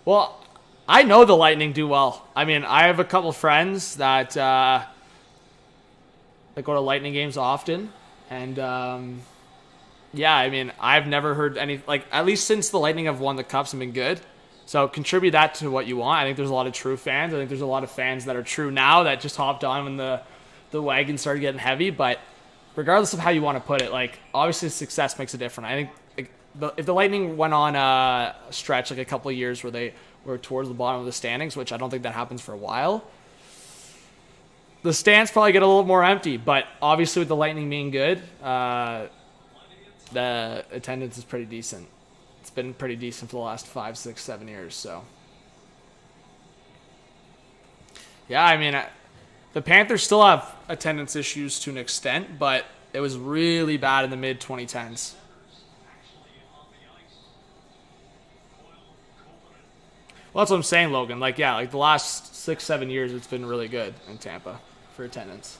Well, I know the Lightning do well. I mean, I have a couple friends that go to Lightning games often. And, yeah, I mean, I've never heard any... Like, at least since the Lightning have won the Cups and been good. So contribute that to what you want. I think there's a lot of true fans. I think there's a lot of fans that are true now that just hopped on when the wagon started getting heavy. But regardless of how you want to put it, like, obviously success makes a difference. I think... If the Lightning went on a stretch, like a couple of years where they were towards the bottom of the standings, which I don't think that happens for a while, the stands probably get a little more empty. But obviously with the Lightning being good, the attendance is pretty decent. It's been pretty decent for the last 5, 6, 7 years. So, yeah, I mean, the Panthers still have attendance issues to an extent, but it was really bad in the mid-2010s. Well, that's what I'm saying, Logan. Like, yeah, like the last 6, 7 years, it's been really good in Tampa for attendance.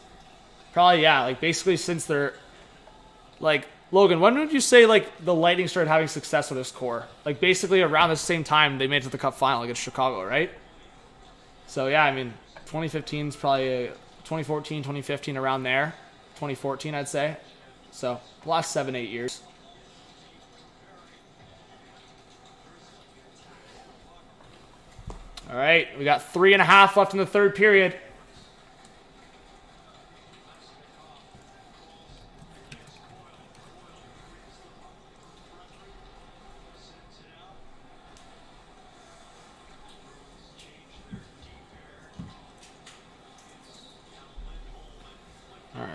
Probably, yeah, like basically since they're, like, Logan, when would you say, like, the Lightning started having success with this core? Like, basically around the same time they made it to the Cup final against Chicago, right? So, yeah, I mean, 2015 is probably 2014, 2015, around there. 2014, I'd say. So, the last 7, 8 years. All right, we got 3.5 left in the third period. All right.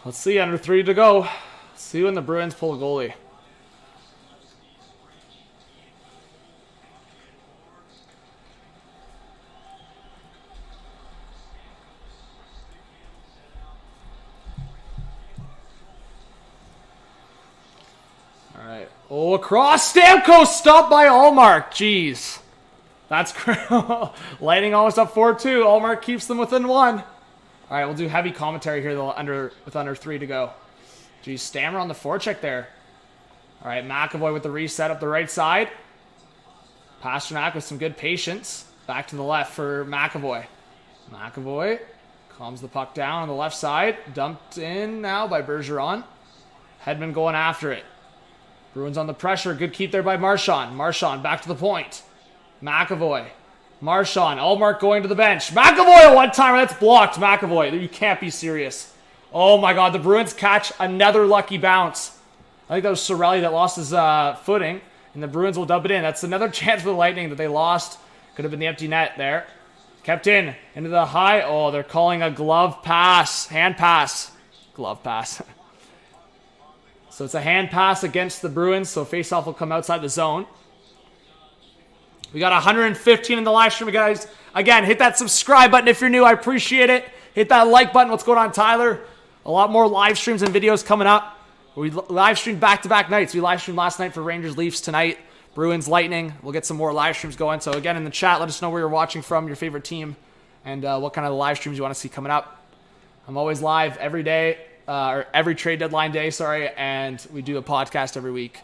Let's see, under 3 to go. Let's see when the Bruins pull a goalie. Oh, across. Stamkos stopped by Allmark. Jeez. That's Lightning almost up 4-2. Allmark keeps them within 1. All right, we'll do heavy commentary here with under 3 to go. Geez, Stammer on the forecheck there. All right, McAvoy with the reset up the right side. Pasternak with some good patience. Back to the left for McAvoy. McAvoy calms the puck down on the left side. Dumped in now by Bergeron. Hedman going after it. Bruins on the pressure. Good keep there by Marchand. Marchand back to the point. McAvoy. Marchand. Allmark going to the bench. McAvoy a one-timer. That's blocked. McAvoy. You can't be serious. Oh my God. The Bruins catch another lucky bounce. I think that was Sorelli that lost his footing. And the Bruins will dub it in. That's another chance for the Lightning that they lost. Could have been the empty net there. Kept into the high. Oh, they're calling a glove pass. Hand pass. Glove pass. So it's a hand pass against the Bruins. So faceoff will come outside the zone. We got 115 in the live stream, guys. Again, hit that subscribe button if you're new. I appreciate it. Hit that like button. What's going on, Tyler? A lot more live streams and videos coming up. We live streamed back-to-back nights. We live streamed last night for Rangers Leafs tonight. Bruins Lightning. We'll get some more live streams going. So again, in the chat, let us know where you're watching from, your favorite team, and what kind of live streams you want to see coming up. I'm always live every day, or every trade deadline day, sorry, and we do a podcast every week.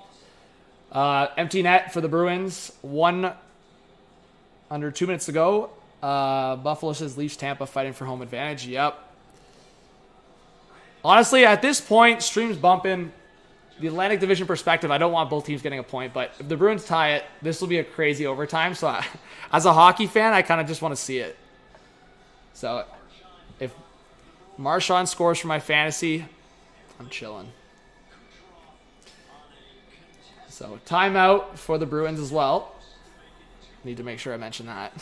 Empty net for the Bruins. Under 2 minutes to go. Buffalo says Leafs Tampa fighting for home advantage. Yep. Honestly, at this point, stream's bumping. The Atlantic Division perspective, I don't want both teams getting a point, but if the Bruins tie it, this will be a crazy overtime. So as a hockey fan, I kind of just want to see it. So if Marchand scores for my fantasy, I'm chilling. So timeout for the Bruins as well. Need to make sure I mention that.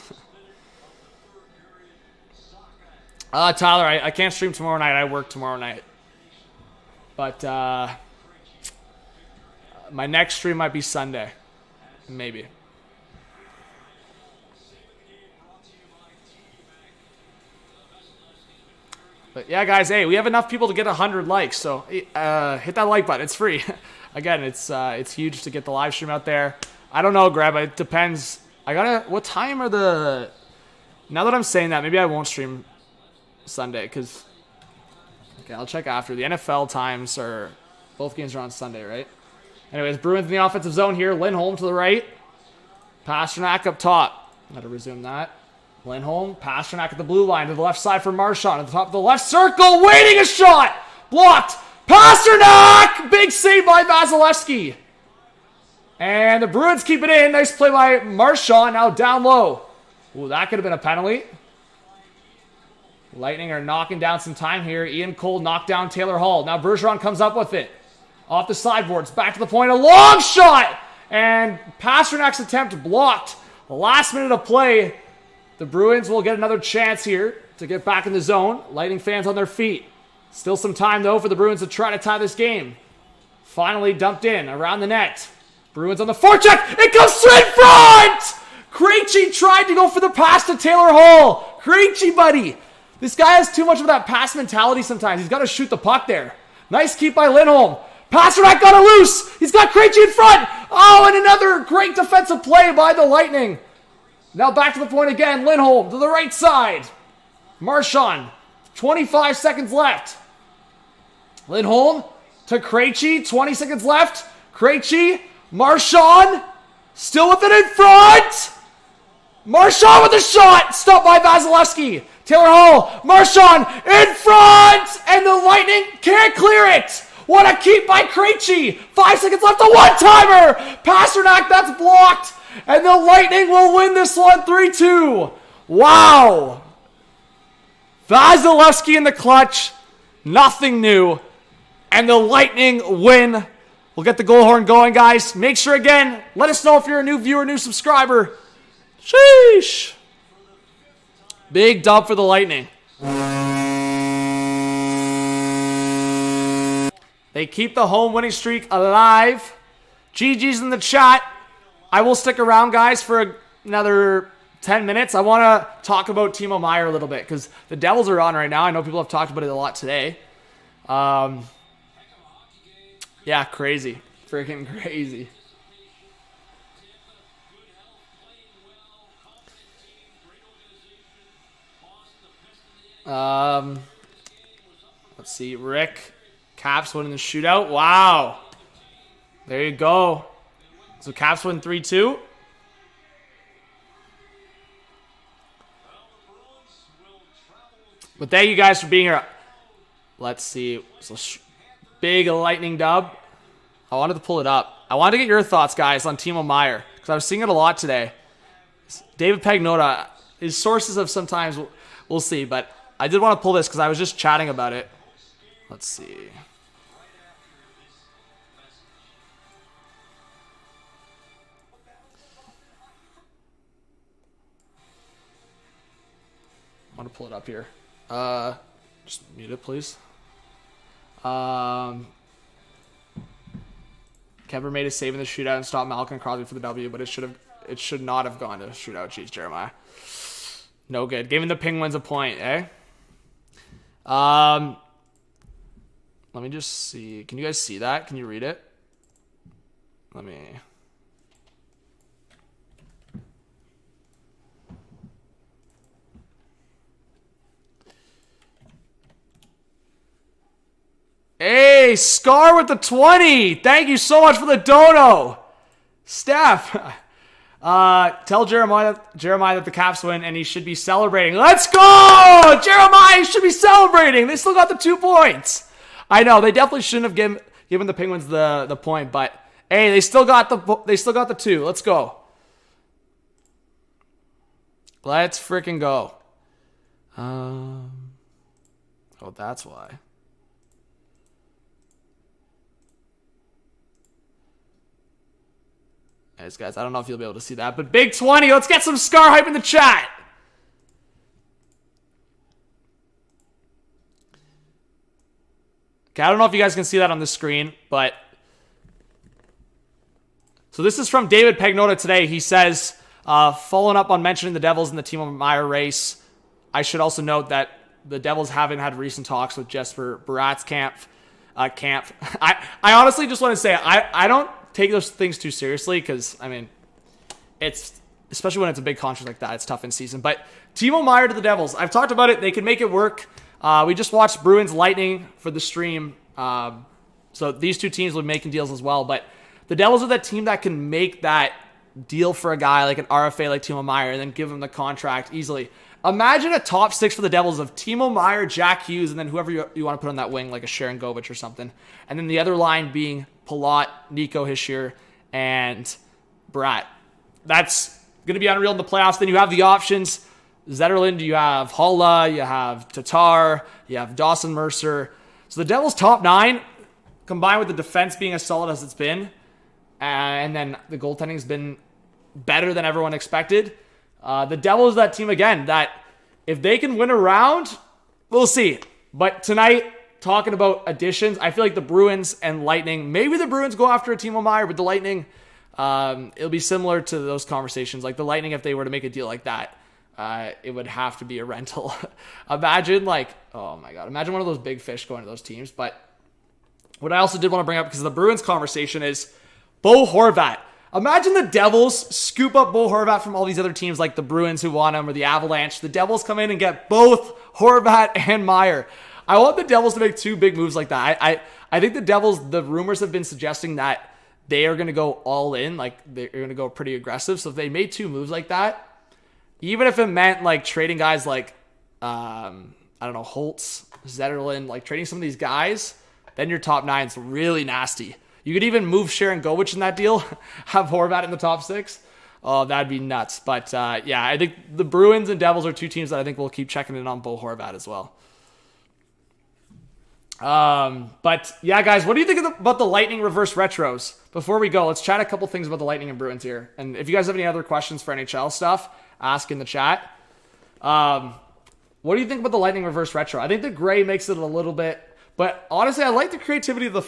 Tyler, I can't stream tomorrow night. I work tomorrow night. But my next stream might be Sunday. Maybe. But yeah, guys, hey, we have enough people to get 100 likes. So hit that like button. It's free. Again, it's huge to get the live stream out there. I don't know, Grab. It depends. What time are the... Now that I'm saying that, maybe I won't stream Sunday, because... Okay, I'll check after. The NFL times are... Both games are on Sunday, right? Anyways, Bruins in the offensive zone here. Lindholm to the right. Pasternak up top. Got to resume that. Lindholm, Pasternak at the blue line to the left side for Marchand. At the top of the left circle, waiting a shot! Blocked! Pasternak! Big save by Vasilevsky. And the Bruins keep it in. Nice play by Marchand, now down low. Ooh, that could have been a penalty. Lightning are knocking down some time here. Ian Cole knocked down Taylor Hall. Now Bergeron comes up with it. Off the sideboards, back to the point, a long shot! And Pasternak's attempt blocked. Last minute of play. The Bruins will get another chance here to get back in the zone. Lightning fans on their feet. Still some time, though, for the Bruins to try to tie this game. Finally dumped in around the net. Bruins on the forecheck. It goes straight front! Krejci tried to go for the pass to Taylor Hall. Krejci, buddy. This guy has too much of that pass mentality sometimes. He's got to shoot the puck there. Nice keep by Lindholm. Pasternak got it loose. He's got Krejci in front. Oh, and another great defensive play by the Lightning. Now back to the point again. Lindholm to the right side. Marchand. 25 seconds left. Lindholm to Krejci. 20 seconds left. Krejci. Marchand. Still with it in front. Marchand with a shot. Stopped by Vasilevsky. Taylor Hall. Marchand in front. And the Lightning can't clear it. What a keep by Krejci. 5 seconds left. A one-timer. Pasternak, that's blocked. And the Lightning will win this one 3-2. Wow. Vasilevsky in the clutch. Nothing new. And the Lightning win. We'll get the goal horn going, guys. Make sure, again, let us know if you're a new viewer, new subscriber. Sheesh. Big dub for the Lightning. They keep the home winning streak alive. GG's in the chat. I will stick around, guys, for another 10 minutes. I want to talk about Timo Meier a little bit because the Devils are on right now. I know people have talked about it a lot today. Yeah, crazy. Freaking crazy. Let's see. Rick. Caps winning the shootout. Wow. There you go. So Caps win 3-2. But thank you guys for being here. Let's see. So big Lightning dub. I wanted to pull it up. I wanted to get your thoughts, guys, on Timo Meier, because I was seeing it a lot today. David Pagnotta, his sources of sometimes, we'll see, but I did want to pull this because I was just chatting about it. Let's see. I want to pull it up here. Just mute it, please. Kemper made a save in the shootout and stopped Malkin and Crosby for the W, but it should not have gone to a shootout. Jeez, Jeremiah. No good. Giving the Penguins a point, eh? Let me just see. Can you guys see that? Can you read it? Let me... Hey, Scar with the 20. Thank you so much for the dono. Steph. Tell Jeremiah that the Caps win and he should be celebrating. Let's go! Jeremiah should be celebrating. They still got the 2 points. I know, they definitely shouldn't have given the Penguins the point, but hey, they still got the 2. Let's go. Let's freaking go. Oh, that's why. Anyways, guys, I don't know if you'll be able to see that, but Big 20, let's get some Scar hype in the chat. Okay, I don't know if you guys can see that on the screen, but... So this is from David Pagnotta today. He says, following up on mentioning the Devils in the Timo Meier race, I should also note that the Devils haven't had recent talks with Jesper Bratt's camp. I honestly just want to say, I don't take those things too seriously because, I mean, it's, especially when it's a big contract like that, it's tough in season. But Timo Meier to the Devils, I've talked about it. They can make it work. We just watched Bruins Lightning for the stream. So these two teams will be making deals as well. But the Devils are that team that can make that deal for a guy like an RFA like Timo Meier and then give him the contract easily. Imagine a top 6 for the Devils of Timo Meier, Jack Hughes, and then whoever you want to put on that wing, like a Sharon Govich or something. And then the other line being Palat, Nico Hischier, and Bratt. That's going to be unreal in the playoffs. Then you have the options. Zetterlund, you have Holla, you have Tatar, you have Dawson Mercer. So the Devils' top 9, combined with the defense being as solid as it's been, and then the goaltending's been better than everyone expected. The Devils, that team again, that if they can win a round, we'll see. But tonight, talking about additions, I feel like the Bruins and Lightning, maybe the Bruins go after a Timo Meier, but the Lightning, it'll be similar to those conversations. Like the Lightning, if they were to make a deal like that, it would have to be a rental. Imagine oh my God, imagine one of those big fish going to those teams. But what I also did want to bring up, because of the Bruins conversation, is Bo Horvat. Imagine the Devils scoop up Bo Horvat from all these other teams like the Bruins who want him or the Avalanche. The Devils come in and get both Horvat and Meier. I want the Devils to make 2 big moves like that. I think the Devils, the rumors have been suggesting that they are going to go all in. Like they're going to go pretty aggressive. So if they made 2 moves like that, even if it meant like trading guys like, I don't know, Holtz, Zetterlund, like trading some of these guys, then your top 9's really nasty. You could even move Sharon Govich in that deal, have Horvat in the top 6. Oh, that'd be nuts. But yeah, I think the Bruins and Devils are 2 teams that I think will keep checking in on Bo Horvat as well. But yeah, guys, what do you think about the Lightning reverse retros? Before we go, let's chat a couple things about the Lightning and Bruins here. And if you guys have any other questions for NHL stuff, ask in the chat. What do you think about the Lightning reverse retro? I think the gray makes it a little bit, but honestly, I like the creativity of the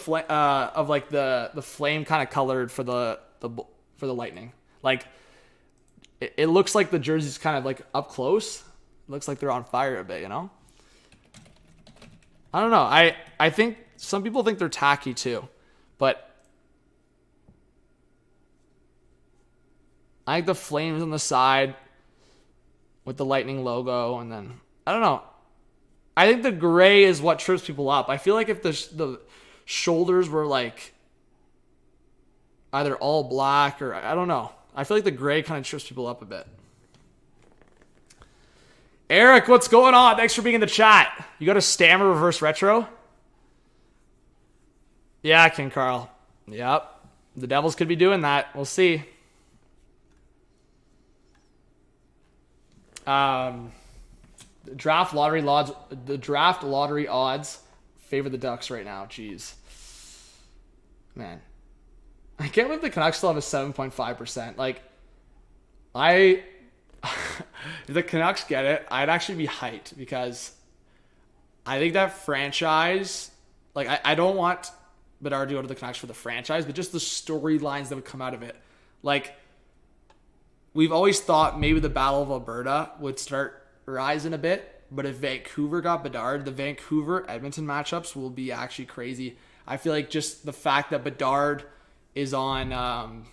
flame kind of colored for the Lightning. Like it looks like the jersey's kind of like up close. It looks like they're on fire a bit, you know? I don't know. I think some people think they're tacky too, but I like the flames on the side with the Lightning logo, and then I don't know. I think the gray is what trips people up. I feel like if the shoulders were like either all black or I don't know. I feel like the gray kind of trips people up a bit. Eric, what's going on? Thanks for being in the chat. You got a Stammer reverse retro? Yeah, King Carl. Yep. The Devils could be doing that. We'll see. The draft lottery odds favor the Ducks right now. Jeez. Man. I can't believe the Canucks still have a 7.5%. Like, if the Canucks get it, I'd actually be hyped because I think that franchise, like, I don't want Bedard to go to the Canucks for the franchise, but just the storylines that would come out of it. Like, we've always thought maybe the Battle of Alberta would start rising a bit, but if Vancouver got Bedard, the Vancouver-Edmonton matchups will be actually crazy. I feel like just the fact that Bedard is on,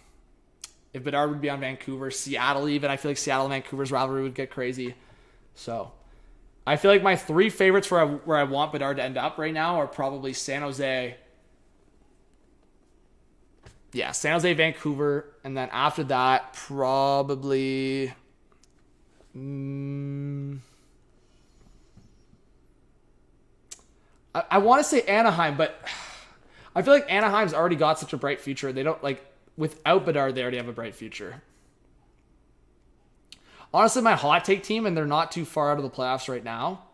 if Bedard would be on Vancouver, Seattle even, I feel like Seattle and Vancouver's rivalry would get crazy. So I feel like my three favorites where I want Bedard to end up right now are probably San Jose. Yeah, San Jose, Vancouver, and then after that, probably I want to say Anaheim, but I feel like Anaheim's already got such a bright future. They don't, like, without Bedard, they already have a bright future. Honestly, my hot take team, and they're not too far out of the playoffs right now.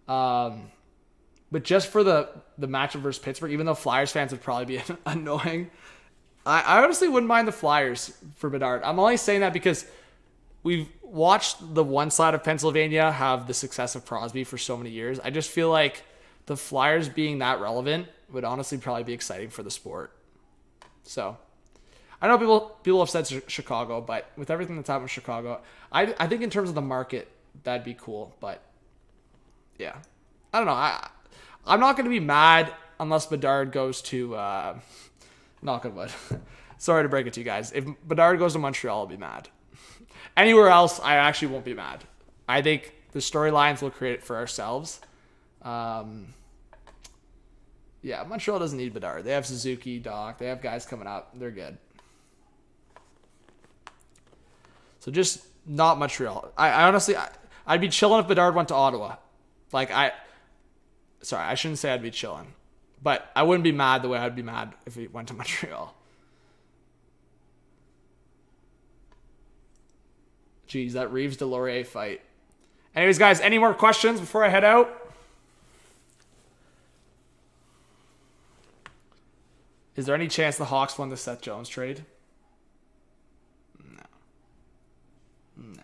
But just for the matchup versus Pittsburgh, even though Flyers fans would probably be annoying, I honestly wouldn't mind the Flyers for Bedard. I'm only saying that because we've watched the one side of Pennsylvania have the success of Crosby for so many years. I just feel like the Flyers being that relevant would honestly probably be exciting for the sport. So, I know people have said Chicago, but with everything that's happened with Chicago, I think in terms of the market, that'd be cool. But, yeah. I don't know. I'm not going to be mad unless Bedard goes to... knock on wood. Sorry to break it to you guys. If Bedard goes to Montreal, I'll be mad. Anywhere else, I actually won't be mad. I think the storylines will create it for ourselves. Yeah, Montreal doesn't need Bedard. They have Suzuki, Doc. They have guys coming up. They're good. So just not Montreal. I honestly, I'd be chilling if Bedard went to Ottawa. Sorry, I shouldn't say I'd be chilling. But I wouldn't be mad the way I'd be mad if he went to Montreal. Jeez, that Reeves-Delorier fight. Anyways, guys, any more questions before I head out? Is there any chance the Hawks won the Seth Jones trade? No.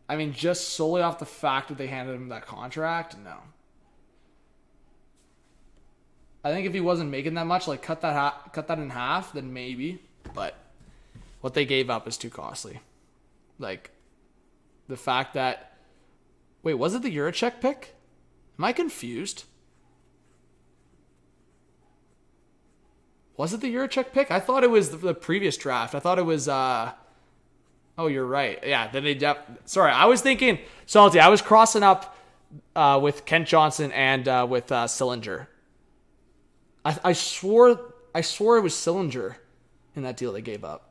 I mean, just solely off the fact that they handed him that contract? No. I think if he wasn't making that much, like cut that in half, then maybe. But what they gave up is too costly. Like, the fact that... Wait, was it the Juracek pick? Am I confused? Was it the Juracek pick? I thought it was the previous draft. I thought it was... Oh, you're right. Yeah, then they... Sorry, I was thinking... Salty, I was crossing up with Kent Johnson and with Sillinger. I swore it was Sillinger in that deal they gave up.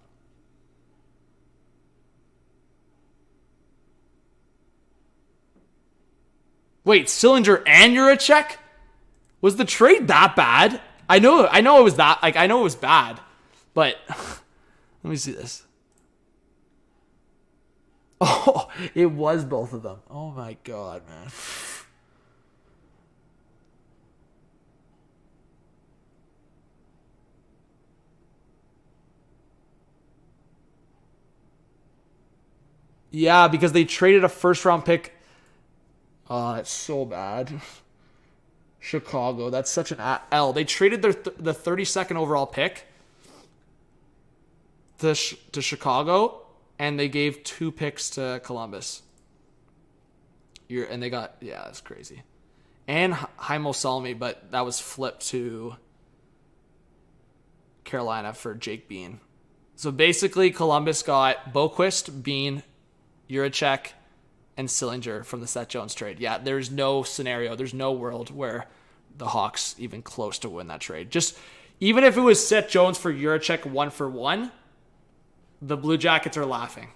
Wait, Sillinger and Juracek? Was the trade that bad? I know it was that. Like, I know it was bad, but let me see this. Oh, it was both of them. Oh my god, man. Yeah, because they traded a first-round pick. Oh, that's so bad. Chicago, that's such an L. They traded the 32nd overall pick to Chicago, and they gave 2 picks to Columbus. And they got, yeah, that's crazy. And Heimo Salmi, but that was flipped to Carolina for Jake Bean. So basically, Columbus got Boquist, Bean, Juracek, and Sillinger from the Seth Jones trade. Yeah, there's no scenario, there's no world where the Hawks even close to win that trade. Just even if it was Seth Jones for Juracek 1-for-1, the Blue Jackets are laughing.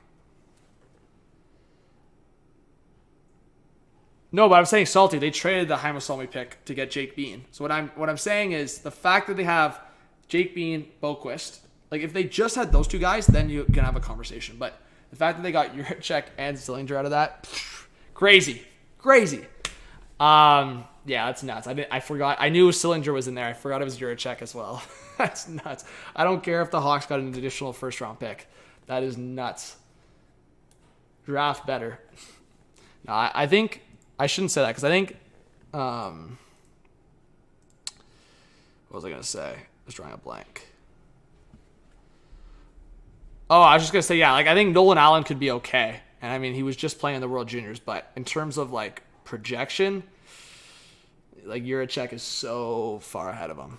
No, but I'm saying salty. They traded the Heimasalmi pick to get Jake Bean. So what I'm saying is the fact that they have Jake Bean, Boquist, like if they just had those two guys, then you can have a conversation. But the fact that they got Juracek and Sillinger out of that, crazy. Yeah, that's nuts. I forgot. I knew Sillinger was in there. I forgot it was Juracek as well. That's nuts. I don't care if the Hawks got an additional first-round pick. That is nuts. Draft better. No, I think I shouldn't say that because I think. What was I gonna say? I was drawing a blank. Oh, I was just gonna say, yeah. Like I think Nolan Allen could be okay, and I mean he was just playing in the World Juniors, but in terms of like projection, like Juracek is so far ahead of him.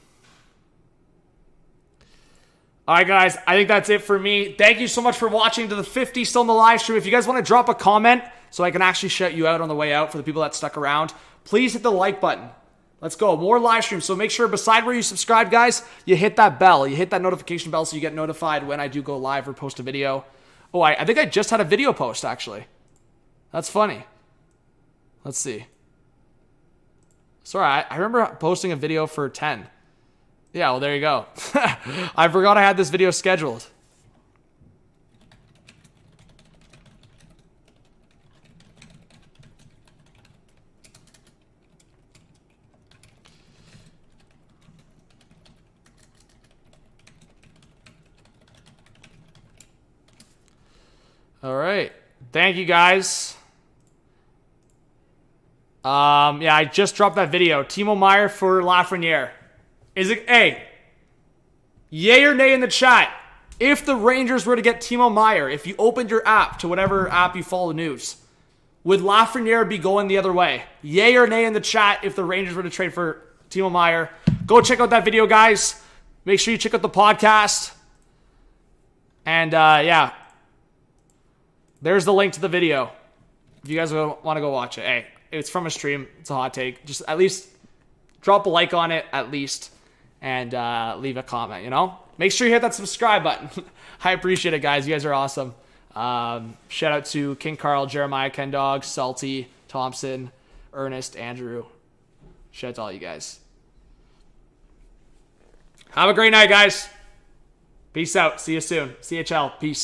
All right, guys, I think that's it for me. Thank you so much for watching to the 50 still in the live stream. If you guys want to drop a comment so I can actually shout you out on the way out for the people that stuck around, please hit the like button. Let's go. More live streams. So make sure beside where you subscribe, guys, you hit that bell. You hit that notification bell so you get notified when I do go live or post a video. Oh, I think I just had a video post, actually. That's funny. Let's see. Sorry, I remember posting a video for 10. Yeah, well, there you go. I forgot I had this video scheduled. All right. Thank you, guys. Yeah, I just dropped that video. Timo Meier for Lafreniere. Is it, hey, yay or nay in the chat? If the Rangers were to get Timo Meier, if you opened your app to whatever app you follow news, would Lafreniere be going the other way? Yay or nay in the chat if the Rangers were to trade for Timo Meier? Go check out that video, guys. Make sure you check out the podcast. And, yeah. There's the link to the video. If you guys want to go watch it. Hey, it's from a stream. It's a hot take. Just at least drop a like on it, at least. And leave a comment, you know? Make sure you hit that subscribe button. I appreciate it, guys. You guys are awesome. Shout out to King Carl, Jeremiah, Ken Dog, Salty, Thompson, Ernest, Andrew. Shout out to all you guys. Have a great night, guys. Peace out. See you soon. CHL. Peace.